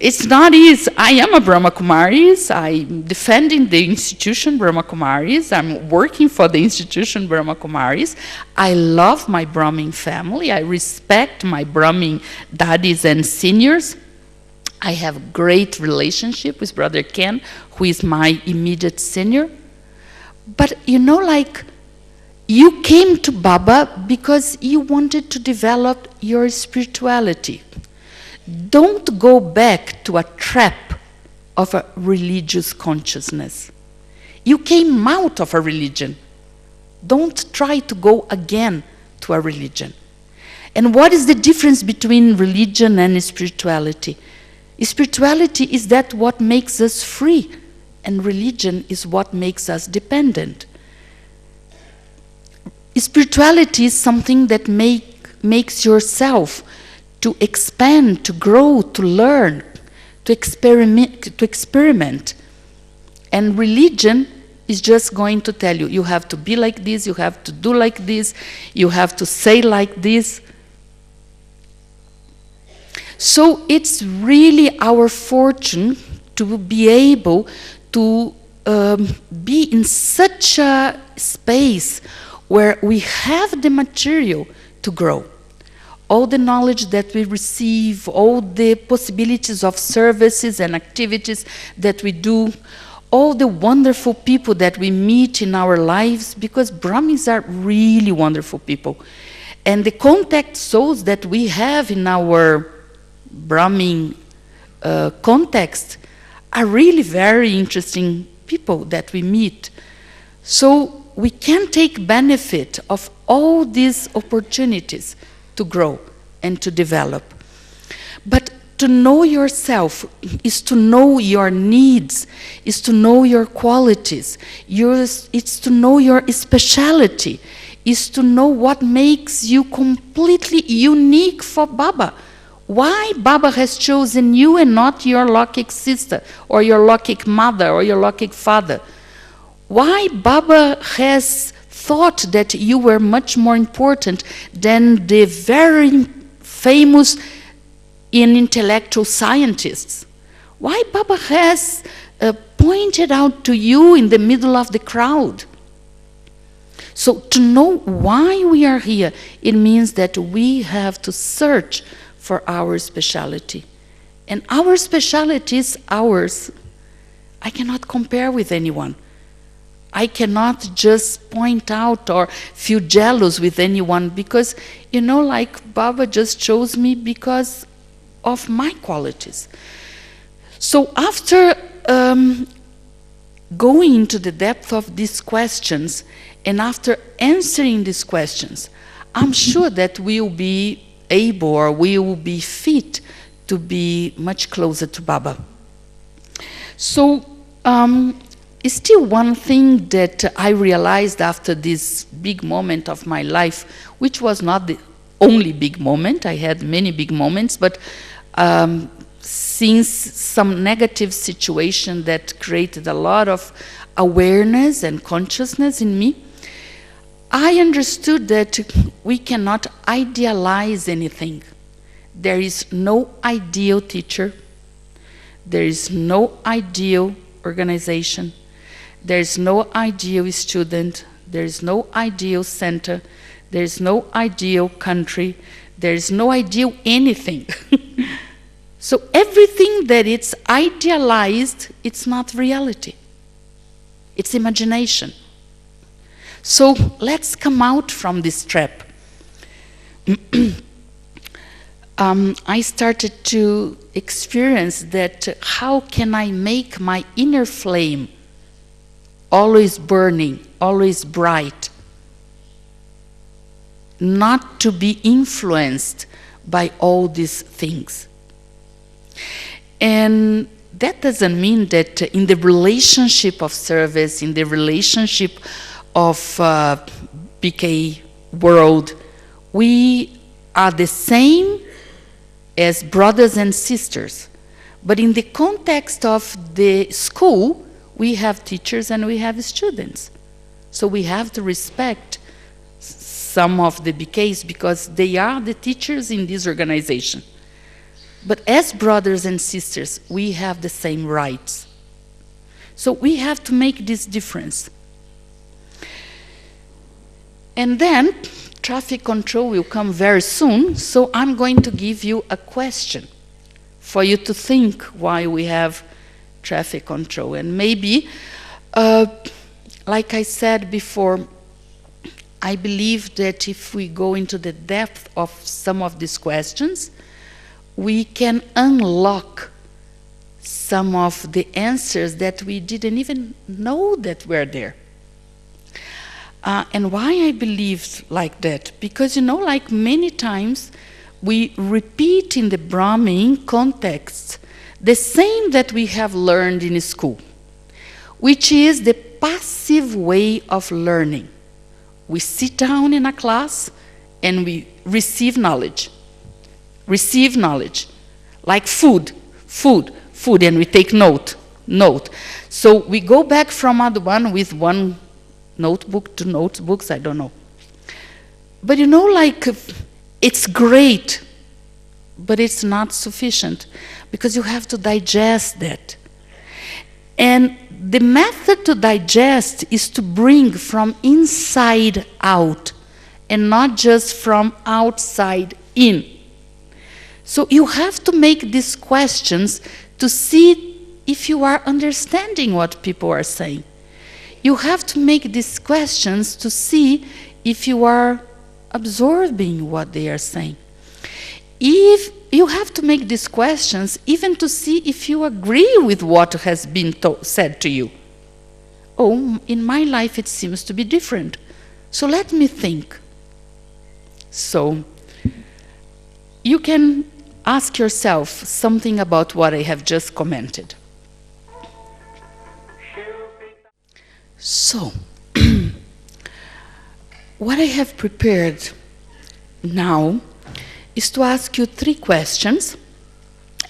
It's not easy. I am a Brahma Kumaris. I'm defending the institution Brahma Kumaris. I'm working for the institution Brahma Kumaris. I love my Brahmin family. I respect my Brahmin daddies and seniors. I have great relationship with Brother Ken, who is my immediate senior. But you came to Baba because you wanted to develop your spirituality. Don't go back to a trap of a religious consciousness. You came out of a religion. Don't try to go again to a religion. And what is the difference between religion and spirituality? Spirituality is that what makes us free, and religion is what makes us dependent. Spirituality is something that makes yourself to expand, to grow, to learn, to experiment. And religion is just going to tell you, you have to be like this, you have to do like this, you have to say like this. So it's really our fortune to be able to be in such a space where we have the material to grow. All the knowledge that we receive, all the possibilities of services and activities that we do, all the wonderful people that we meet in our lives, because Brahmins are really wonderful people. And the contact souls that we have in our Brahmin context are really very interesting people that we meet. So we can take benefit of all these opportunities to grow and to develop. But to know yourself is to know your needs, is to know your qualities, it's to know your speciality, is to know what makes you completely unique for Baba. Why Baba has chosen you and not your Lokik sister, or your Lokik mother, or your Lokik father. Why Baba has thought that you were much more important than the very famous and intellectual scientists. Why Baba has pointed out to you in the middle of the crowd. So to know why we are here, it means that we have to search for our speciality. And our speciality is ours. I cannot compare with anyone. I cannot just point out or feel jealous with anyone because, you know, like Baba just chose me because of my qualities. So after going into the depth of these questions and after answering these questions, I'm sure that we will be able or we will be fit to be much closer to Baba. So still one thing that I realized after this big moment of my life, which was not the only big moment, I had many big moments, but since some negative situation that created a lot of awareness and consciousness in me, I understood that we cannot idealize anything. There is no ideal teacher. There is no ideal organization. There is no ideal student. There is no ideal center. There is no ideal country. There is no ideal anything. So everything that it's idealized, it's not reality. It's imagination. So let's come out from this trap. I started to experience that how can I make my inner flame always burning, always bright, not to be influenced by all these things. And that doesn't mean that in the relationship of service, in the relationship of BK world, we are the same as brothers and sisters. But in the context of the school, we have teachers and we have students. So we have to respect some of the BKs because they are the teachers in this organization. But as brothers and sisters, we have the same rights. So we have to make this difference. And then traffic control will come very soon, so I'm going to give you a question for you to think why we have traffic control. And maybe, like I said before, I believe that if we go into the depth of some of these questions, we can unlock some of the answers that we didn't even know that were there. And why I believe like that? Because, you know, like many times we repeat in the Brahmin context the same that we have learned in school, which is the passive way of learning. We sit down in a class and we receive knowledge. Receive knowledge. Like food. food, and we take note. So we go back from other one with one notebook to notebooks, I don't know. But you know, like, it's great, but it's not sufficient, because you have to digest that. And the method to digest is to bring from inside out, and not just from outside in. So you have to make these questions to see if you are understanding what people are saying. You have to make these questions to see if you are absorbing what they are saying. If you have to make these questions even to see if you agree with what has been said to you. Oh, in my life it seems to be different. So let me think. So you can ask yourself something about what I have just commented. So, what I have prepared now is to ask you 3 questions,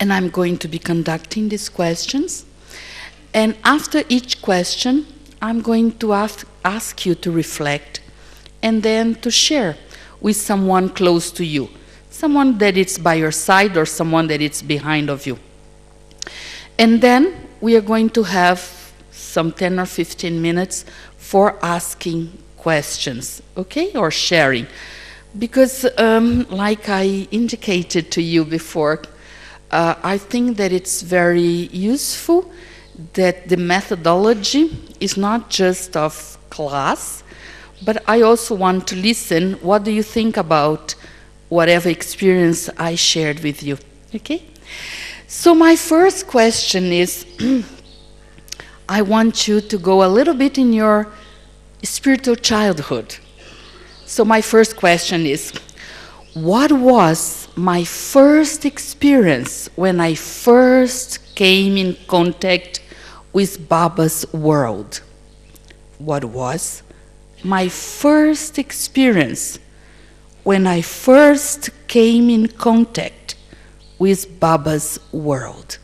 and I'm going to be conducting these questions. And after each question, I'm going to ask you to reflect and then to share with someone close to you, someone that is by your side or someone that is behind of you. And then we are going to have some 10 or 15 minutes for asking questions, okay, or sharing. Because like I indicated to you before, I think that it's very useful that the methodology is not just of class, but I also want to listen, what do you think about whatever experience I shared with you, okay? So my first question is, I want you to go a little bit in your spiritual childhood. So my first question is, what was my first experience when I first came in contact with Baba's world? What was my first experience when I first came in contact with Baba's world?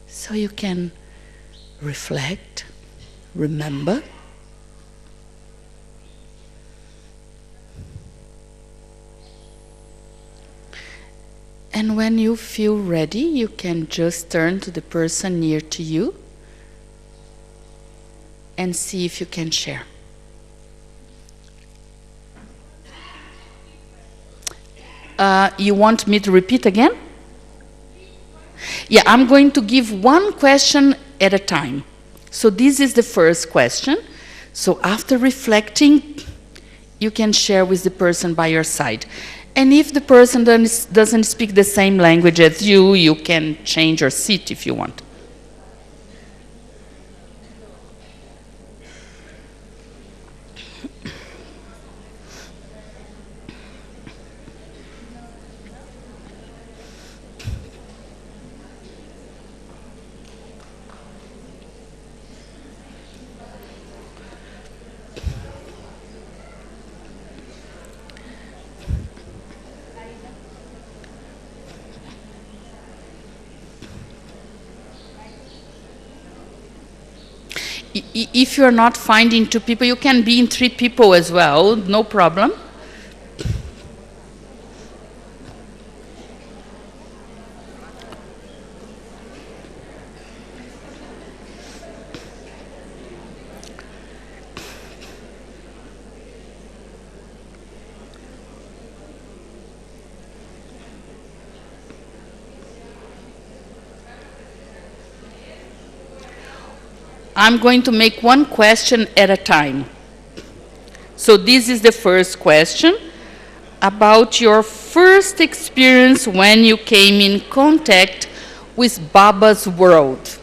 So you can reflect, remember. And when you feel ready, you can just turn to the person near to you and see if you can share. You want me to repeat again? Yeah, I'm going to give one question at a time. So this is the first question. So after reflecting, you can share with the person by your side. And if the person doesn't speak the same language as you, you can change your seat if you want. If you're not finding 2 people, you can be in 3 people as well, no problem. I'm going to make one question at a time. So this is the first question about your first experience when you came in contact with Baba's world.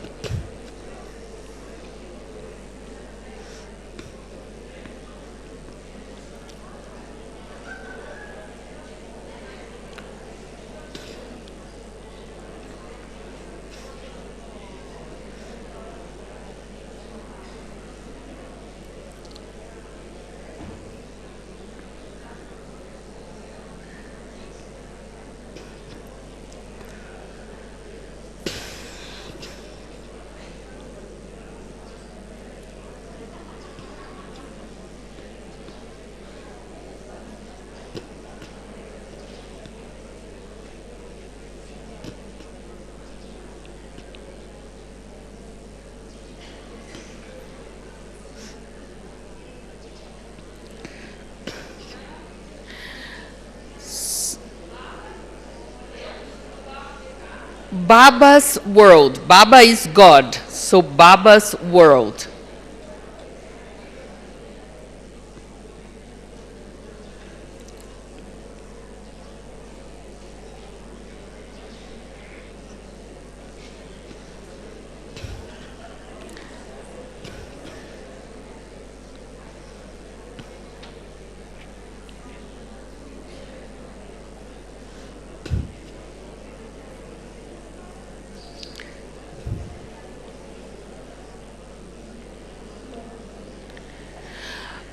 Baba's world. Baba is God, so Baba's world.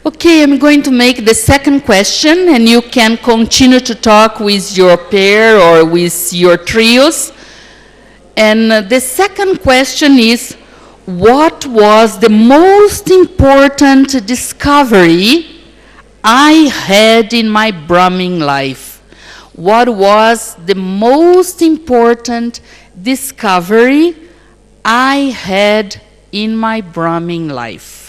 Okay, I'm going to make the second question, and you can continue to talk with your pair or with your trios. And the second question is, what was the most important discovery I had in my Brahmin life? What was the most important discovery I had in my Brahmin life?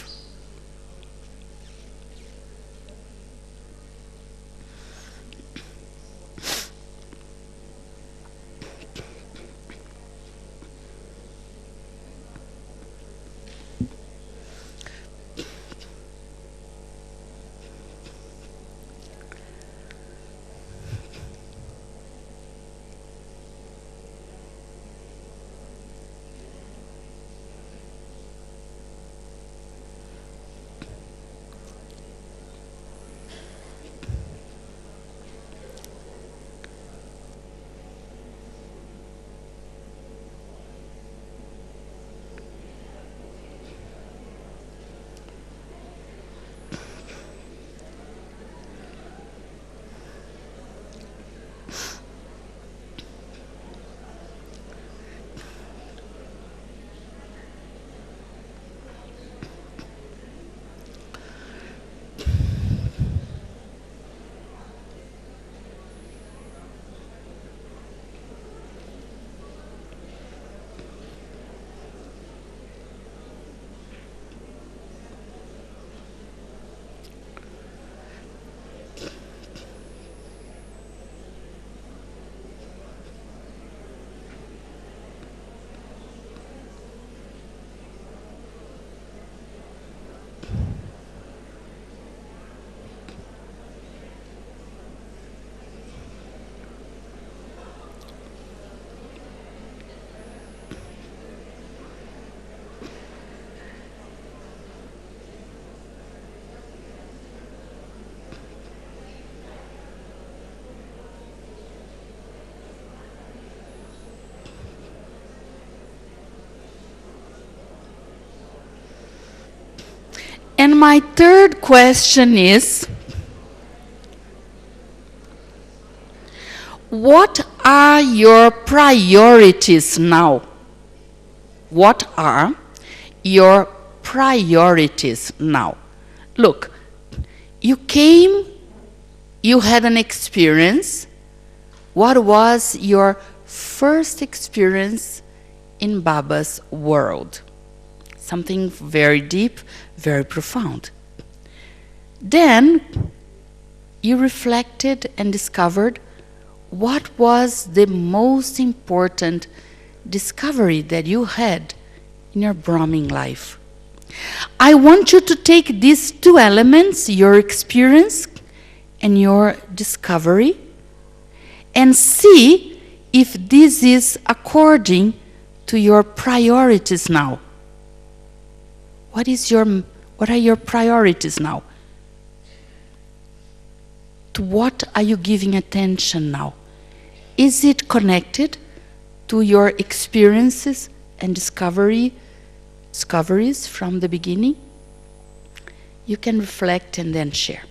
And my third question is, what are your priorities now? What are your priorities now? Look, you came, you had an experience. What was your first experience in Baba's world? Something very deep, very profound. Then you reflected and discovered what was the most important discovery that you had in your Brahmin life. I want you to take these two elements, your experience and your discovery, and see if this is according to your priorities now. What are your priorities now? To what are you giving attention now? Is it connected to your experiences and discoveries from the beginning? You can reflect and then share.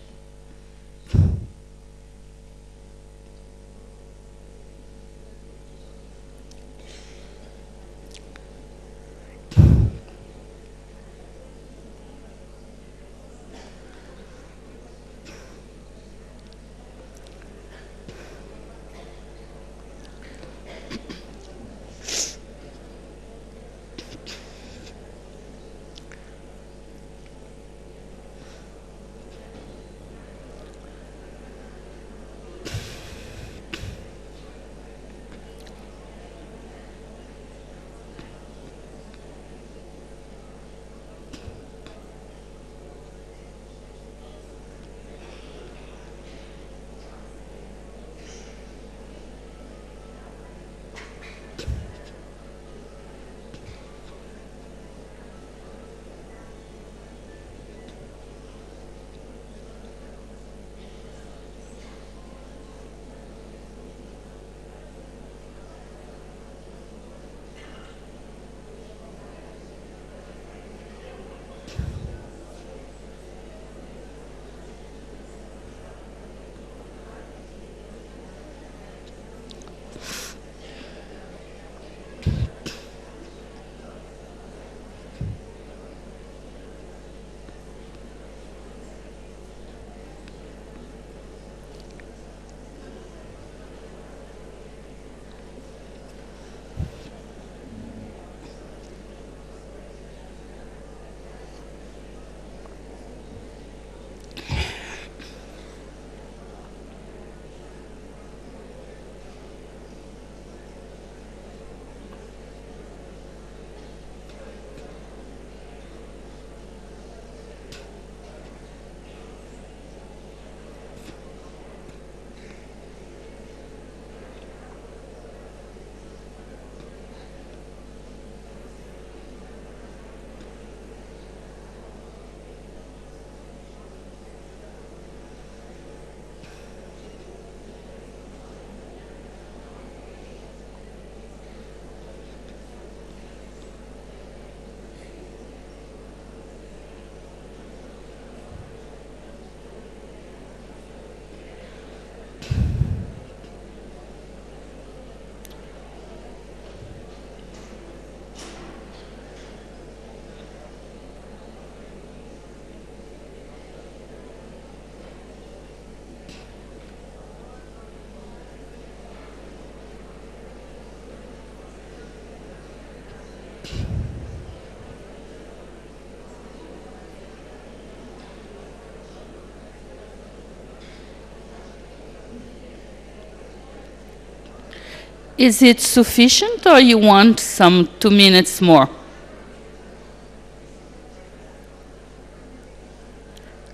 Is it sufficient or you want some 2 minutes more?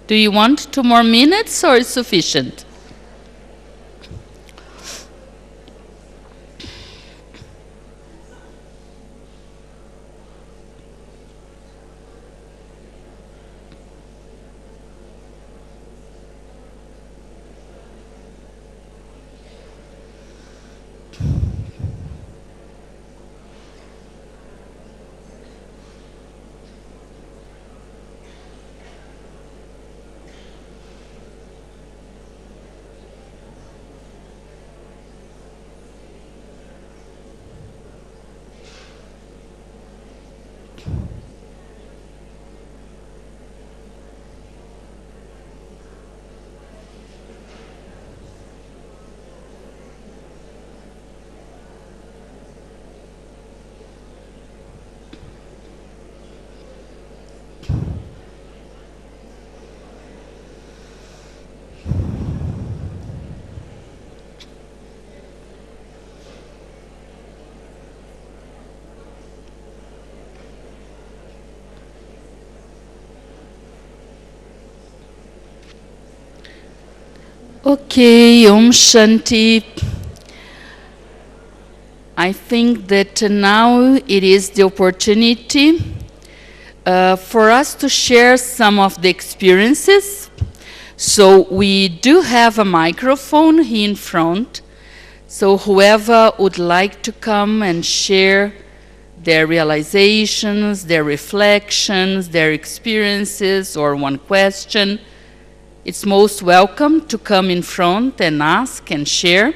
Do you want 2 more minutes or is sufficient? Okay, Om Shanti. I think that now it is the opportunity for us to share some of the experiences. So we do have a microphone here in front. So whoever would like to come and share their realizations, their reflections, their experiences, or one question, it's most welcome to come in front and ask and share.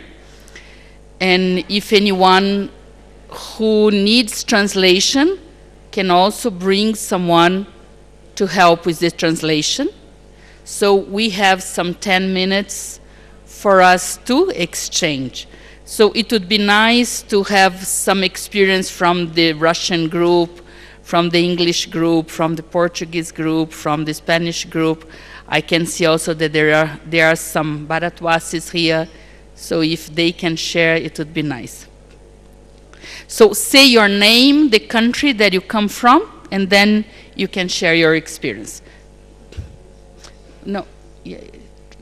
And if anyone who needs translation can also bring someone to help with the translation. So we have some 10 minutes for us to exchange. So it would be nice to have some experience from the Russian group, from the English group, from the Portuguese group, from the Spanish group. I can see also that there are some Bharatwasis here, so if they can share, it would be nice. So say your name, the country that you come from, and then you can share your experience. No, yeah,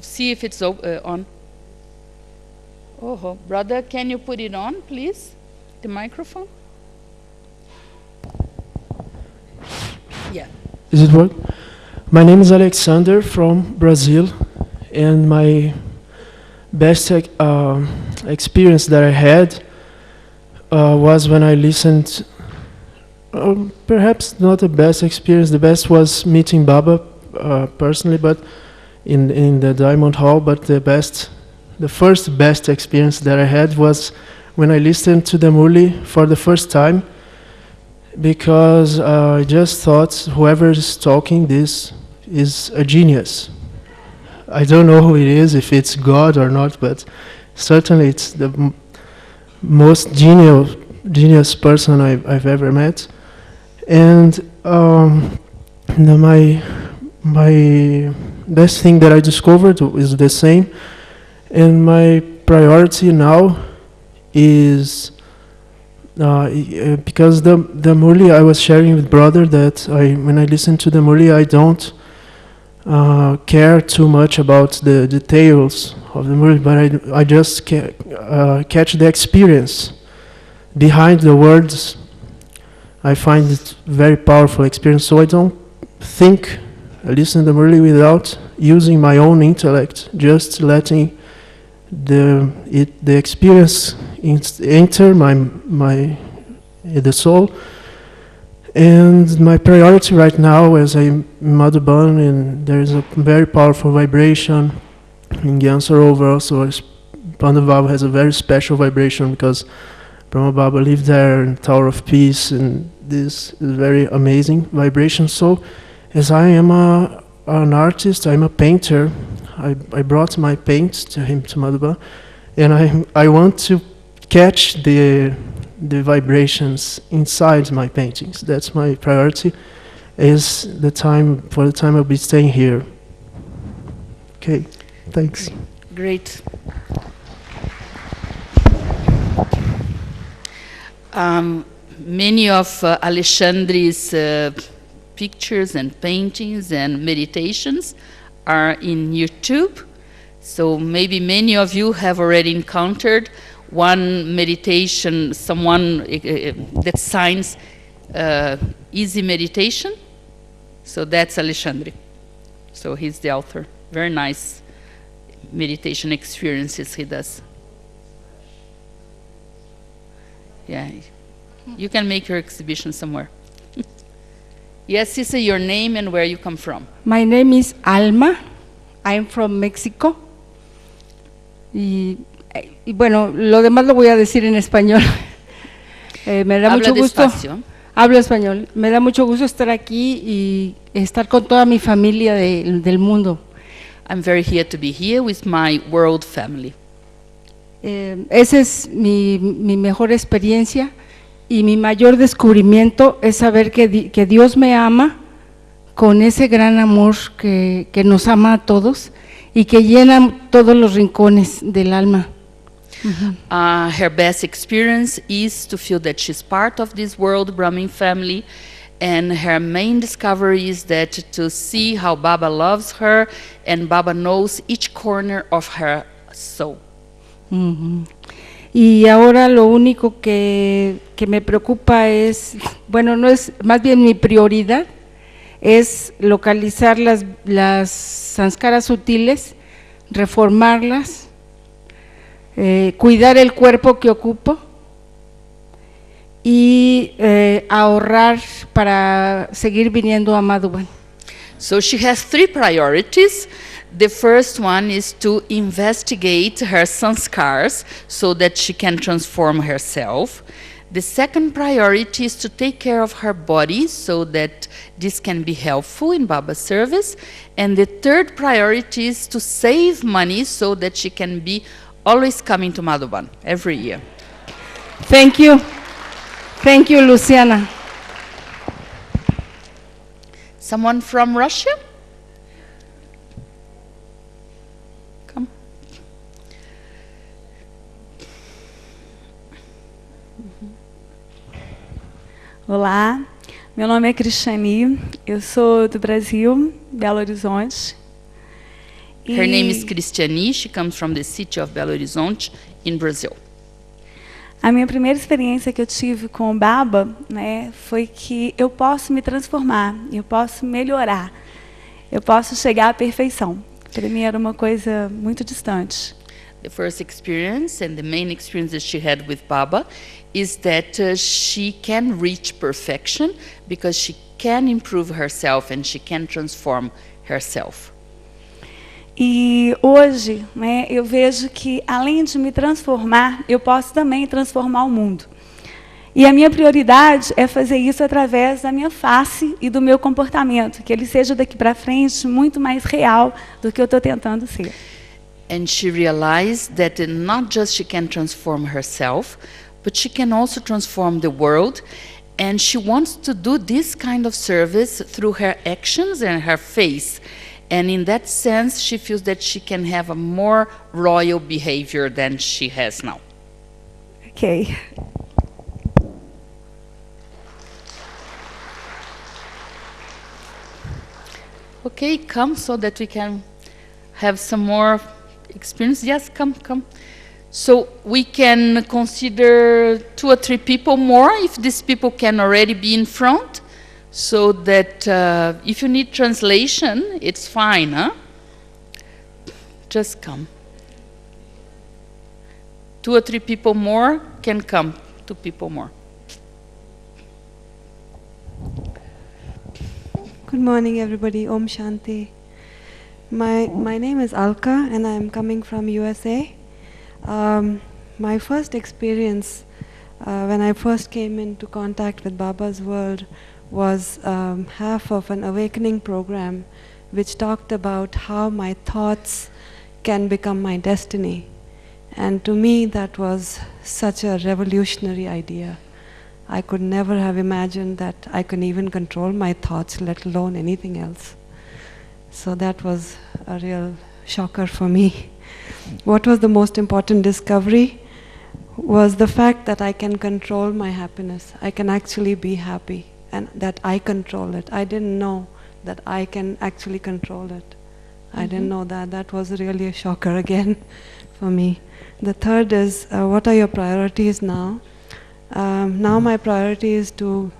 see if it's on. Oh, brother, can you put it on, please? The microphone? Yeah. Is it work? My name is Alexander from Brazil, and my best experience that I had was when I listened, perhaps not the best experience, the best was meeting Baba personally, but in the Diamond Hall, but the first best experience that I had was when I listened to the Murli for the first time, because I just thought whoever is talking this is a genius. I don't know who it is, if it's God or not, but certainly it's the most genius person I've ever met. And my best thing that I discovered is the same. And my priority now is because the Murli I was sharing with brother that when I listen to the Murli I don't care too much about the details of the Murli, but I just catch the experience behind the words. I find it very powerful experience, so I don't think I listen to the Murli without using my own intellect, just letting the experience enter the soul. And my priority right now, as I'm in Madhuban, and there is a very powerful vibration in Gyansarovar also. Pandava Baba has a very special vibration because Brahma Baba lived there in Tower of Peace, and this is very amazing vibration. So, as I am an artist, I'm a painter. I brought my paints to him, to Madhuban, and I want to catch the vibrations inside my paintings. That's my priority. For the time I'll be staying here. Okay, thanks. Great. Many of Alexandre's pictures and paintings and meditations are in YouTube. So maybe many of you have already encountered one meditation, someone that signs Easy Meditation. So that's Alexandre. So he's the author. Very nice meditation experiences he does. Yeah, you can make your exhibition somewhere. Yes, Cisa, your name and where you come from. My name is Alma. I'm from Mexico. Y bueno, lo demás lo voy a decir en español. Me da Habla mucho gusto. despacio. Hablo español. Me da mucho gusto estar aquí y estar con toda mi familia del mundo. I'm very here to be here with my world family. Esa es mi mejor experiencia y mi mayor descubrimiento es saber que Dios me ama con ese gran amor que nos ama a todos y que llena todos los rincones del alma. Her best experience is to feel that she's part of this world Brahmin family, and her main discovery is that to see how Baba loves her and Baba knows each corner of her soul. Y ahora lo único que me preocupa es, bueno, no es, más bien mi prioridad es localizar las sanskaras sutiles, reformarlas, cuidar el cuerpo que ocupo y ahorrar para seguir viniendo a Madhuban. So she has three priorities. The first one is to investigate her sanskars so that she can transform herself. The second priority is to take care of her body so that this can be helpful in Baba's service. And the third priority is to save money so that she can be always coming to Madhuban every year. Thank you. Thank you, Luciana. Someone from Russia? Come. Olá, meu nome é Cristiane, eu sou do Brasil, Belo Horizonte. Her name is Cristiane, she comes from the city of Belo Horizonte in Brazil. A minha primeira experiência que eu tive com o Baba, né, foi que eu posso me transformar, eu posso melhorar, eu posso chegar à perfeição. Para mim era uma coisa muito distante. The first experience and the main experience that she had with Baba is that she can reach perfection because she can improve herself and she can transform herself. E hoje, né, eu vejo que, além de me transformar, eu posso também transformar o mundo. E a minha prioridade é fazer isso através da minha face e do meu comportamento, que ele seja daqui para frente muito mais real do que eu estou tentando ser. And she realized that not just she can transform herself, but she can also transform the world. And she wants to do this kind of service through her actions and her face. And in that sense, she feels that she can have a more royal behavior than she has now. Ok. Okay, come so that we can have some more experience. Yes, come. So we can consider 2 or 3 people more, if these people can already be in front. So that if you need translation, it's fine, huh? Just come. 2 or 3 people more can come. 2 people more. Good morning, everybody. Om Shanti. My name is Alka, and I'm coming from USA. My first experience when I first came into contact with Baba's world was half of an awakening program which talked about how my thoughts can become my destiny. And to me that was such a revolutionary idea. I could never have imagined that I could even control my thoughts, let alone anything else. So that was a real shocker for me. What was the most important discovery was the fact that I can control my happiness. I can actually be happy, and that I control it. I didn't know that I can actually control it. I didn't know that. That was really a shocker again for me. The third is, what are your priorities now? Now my priority is to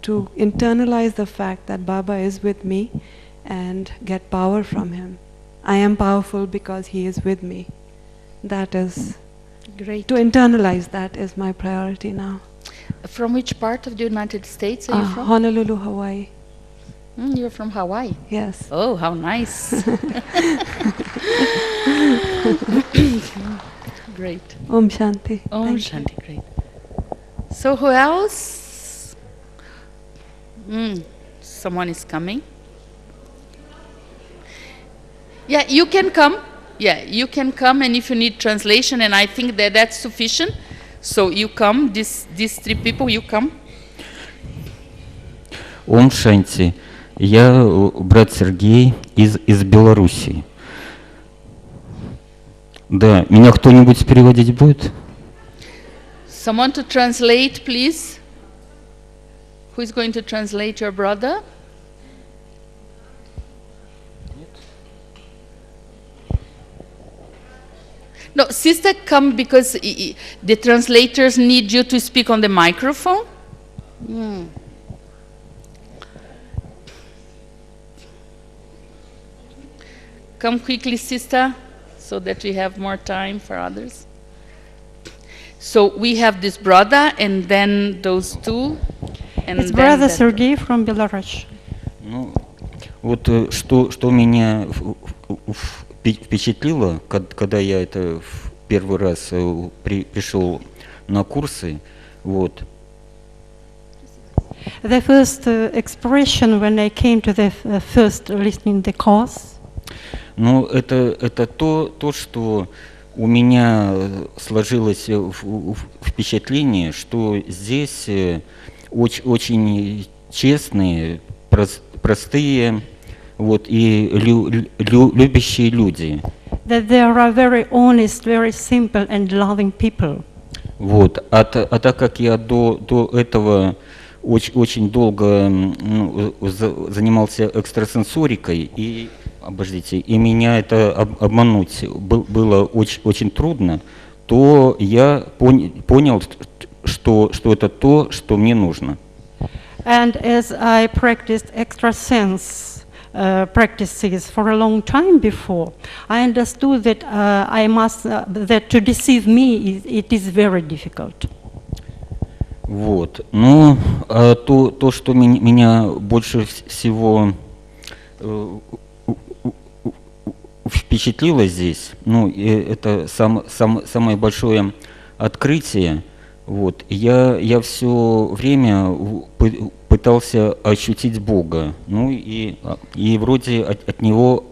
internalize the fact that Baba is with me and get power from him. I am powerful because he is with me. That is Great. to internalize that is my priority now. From which part of the United States are you from? Honolulu, Hawaii. You're from Hawaii. Yes. Oh, how nice. Great. Om Shanti. Om Thank you. Shanti, great. So who else? Someone is coming. Yeah, you can come. Yeah, you can come, and if you need translation, and I think that that's sufficient. So you come, these three people, you come. Ом Шанти. Я брат Сергей из Белоруссии. Да, меня кто-нибудь переводить будет? Someone to translate, please. Who is going to translate your brother? No, sister, come because the translators need you to speak on the microphone. Come quickly, sister, so that we have more time for others. So we have this brother, and then those two, and It's then brother that- Sergey from Belarus. Ну, вот что меня впечатлило, когда я это в первый раз пришел на курсы, вот. The first expression when I came to the first listening the course, Ну, это то, что у меня сложилось впечатление, что здесь очень честные, простые, вот, и любящие люди. that there are very honest, very simple and loving people. Вот. А так как я до этого очень долго занимался экстрасенсорикой, и меня это обмануть было очень трудно, то я понял, что это то, что мне нужно. And as I practiced extrasense practices for a long time before, I understood that that to deceive me it is very difficult. Вот. Ну, то, что меня больше всего впечатлило здесь, ну, это самое большое открытие. Вот. Я все время пытался ощутить Бога, ну и вроде от Него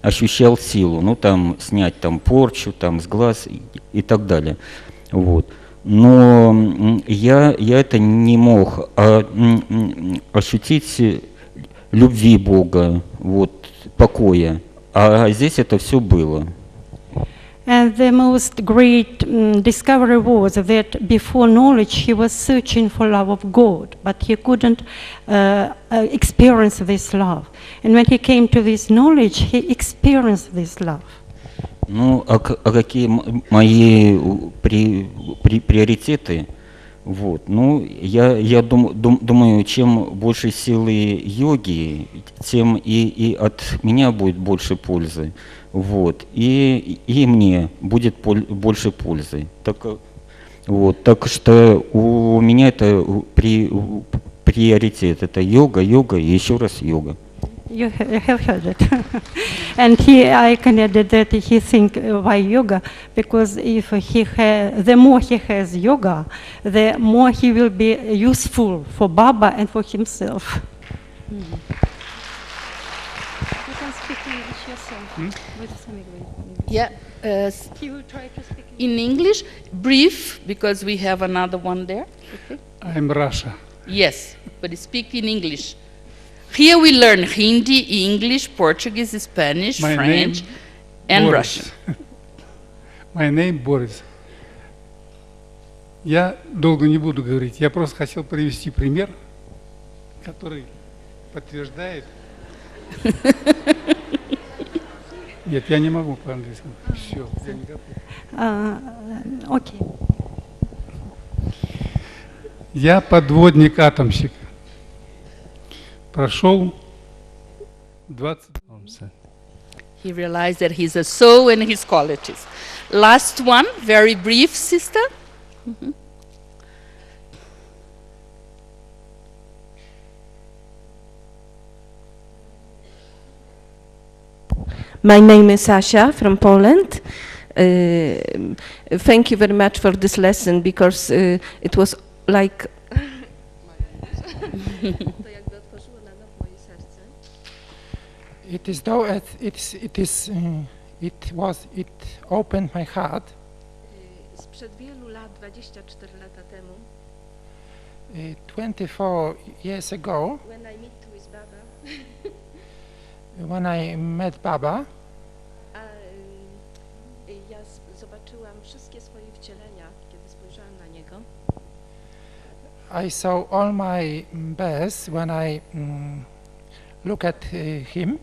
ощущал силу, ну там снять там порчу там с глаз и так далее. Вот. Но я это не мог ощутить любви Бога, вот, покоя. А здесь это все было. And the most great discovery was that before knowledge he was searching for love of God, but he couldn't experience this love. And when he came to this knowledge, he experienced this love. Ну, а какие мои приоритеты? Вот. Ну, я думаю, чем больше силы йоги, тем и от меня будет больше пользы. Вот. И мне будет больше пользы. Так что у меня это приоритет. Это йога и еще раз йога. You have heard it. And I connected that he think why yoga, because if the more he has yoga, the more he will be useful for Baba and for himself. You can speak English yourself. Yeah. He will try to speak In English, brief, because we have another one there. Okay. I'm Russia. Yes, but speak in English. Here we learn Hindi, English, Portuguese, Spanish, My French, name and Boris. Russian. My name Boris. Я долго не буду говорить, я просто хотел привести пример, который подтверждает. Нет, я не могу по-английски. Все, я не готов. Окей. Я подводник-атомщик. Прошел 20... He realized that he's a soul and his qualities. Last one, very brief, sister. My name is Asia from Poland. Thank you very much for this lesson because it was like It is though it opened my heart. Sprzed wielu lat, 24 lata temu, 24 years ago, when I met with Baba, when I met Baba, ja zobaczyłam wszystkie swoje wcielenia, kiedy spojrzałam na niego. I saw all my best when I look at him.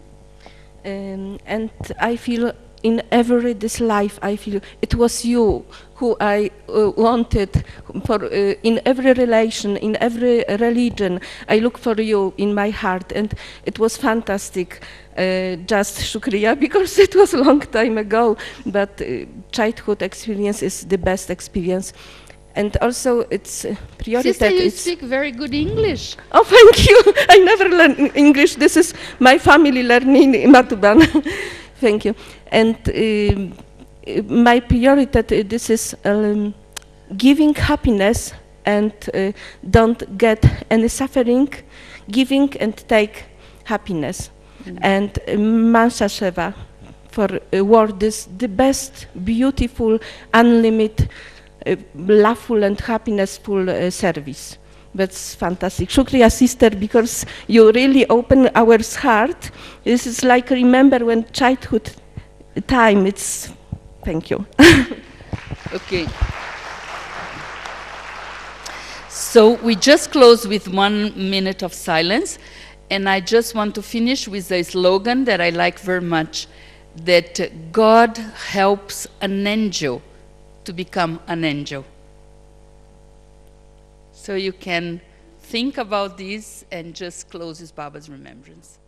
And I feel in every this life, I feel it was you who I wanted for in every relation, in every religion. I look for you in my heart, and it was fantastic. Just shukriya because it was a long time ago, but childhood experience is the best experience. And also it's priority. Sister, you speak very good English. Oh, thank you. I never learned English. This is my family learning in Matuban. Thank you. And my priority, this is giving happiness and don't get any suffering, giving and take happiness. And Mansa Sheva for word is the best, beautiful, unlimited, loveful and happinessful service. That's fantastic. Shukriya, sister, because you really open our heart. This is like remember when childhood time. It's thank you. Okay. So we just close with 1 minute of silence, and I just want to finish with a slogan that I like very much, that God helps an angel to become an angel. So you can think about this and just close with Baba's remembrance.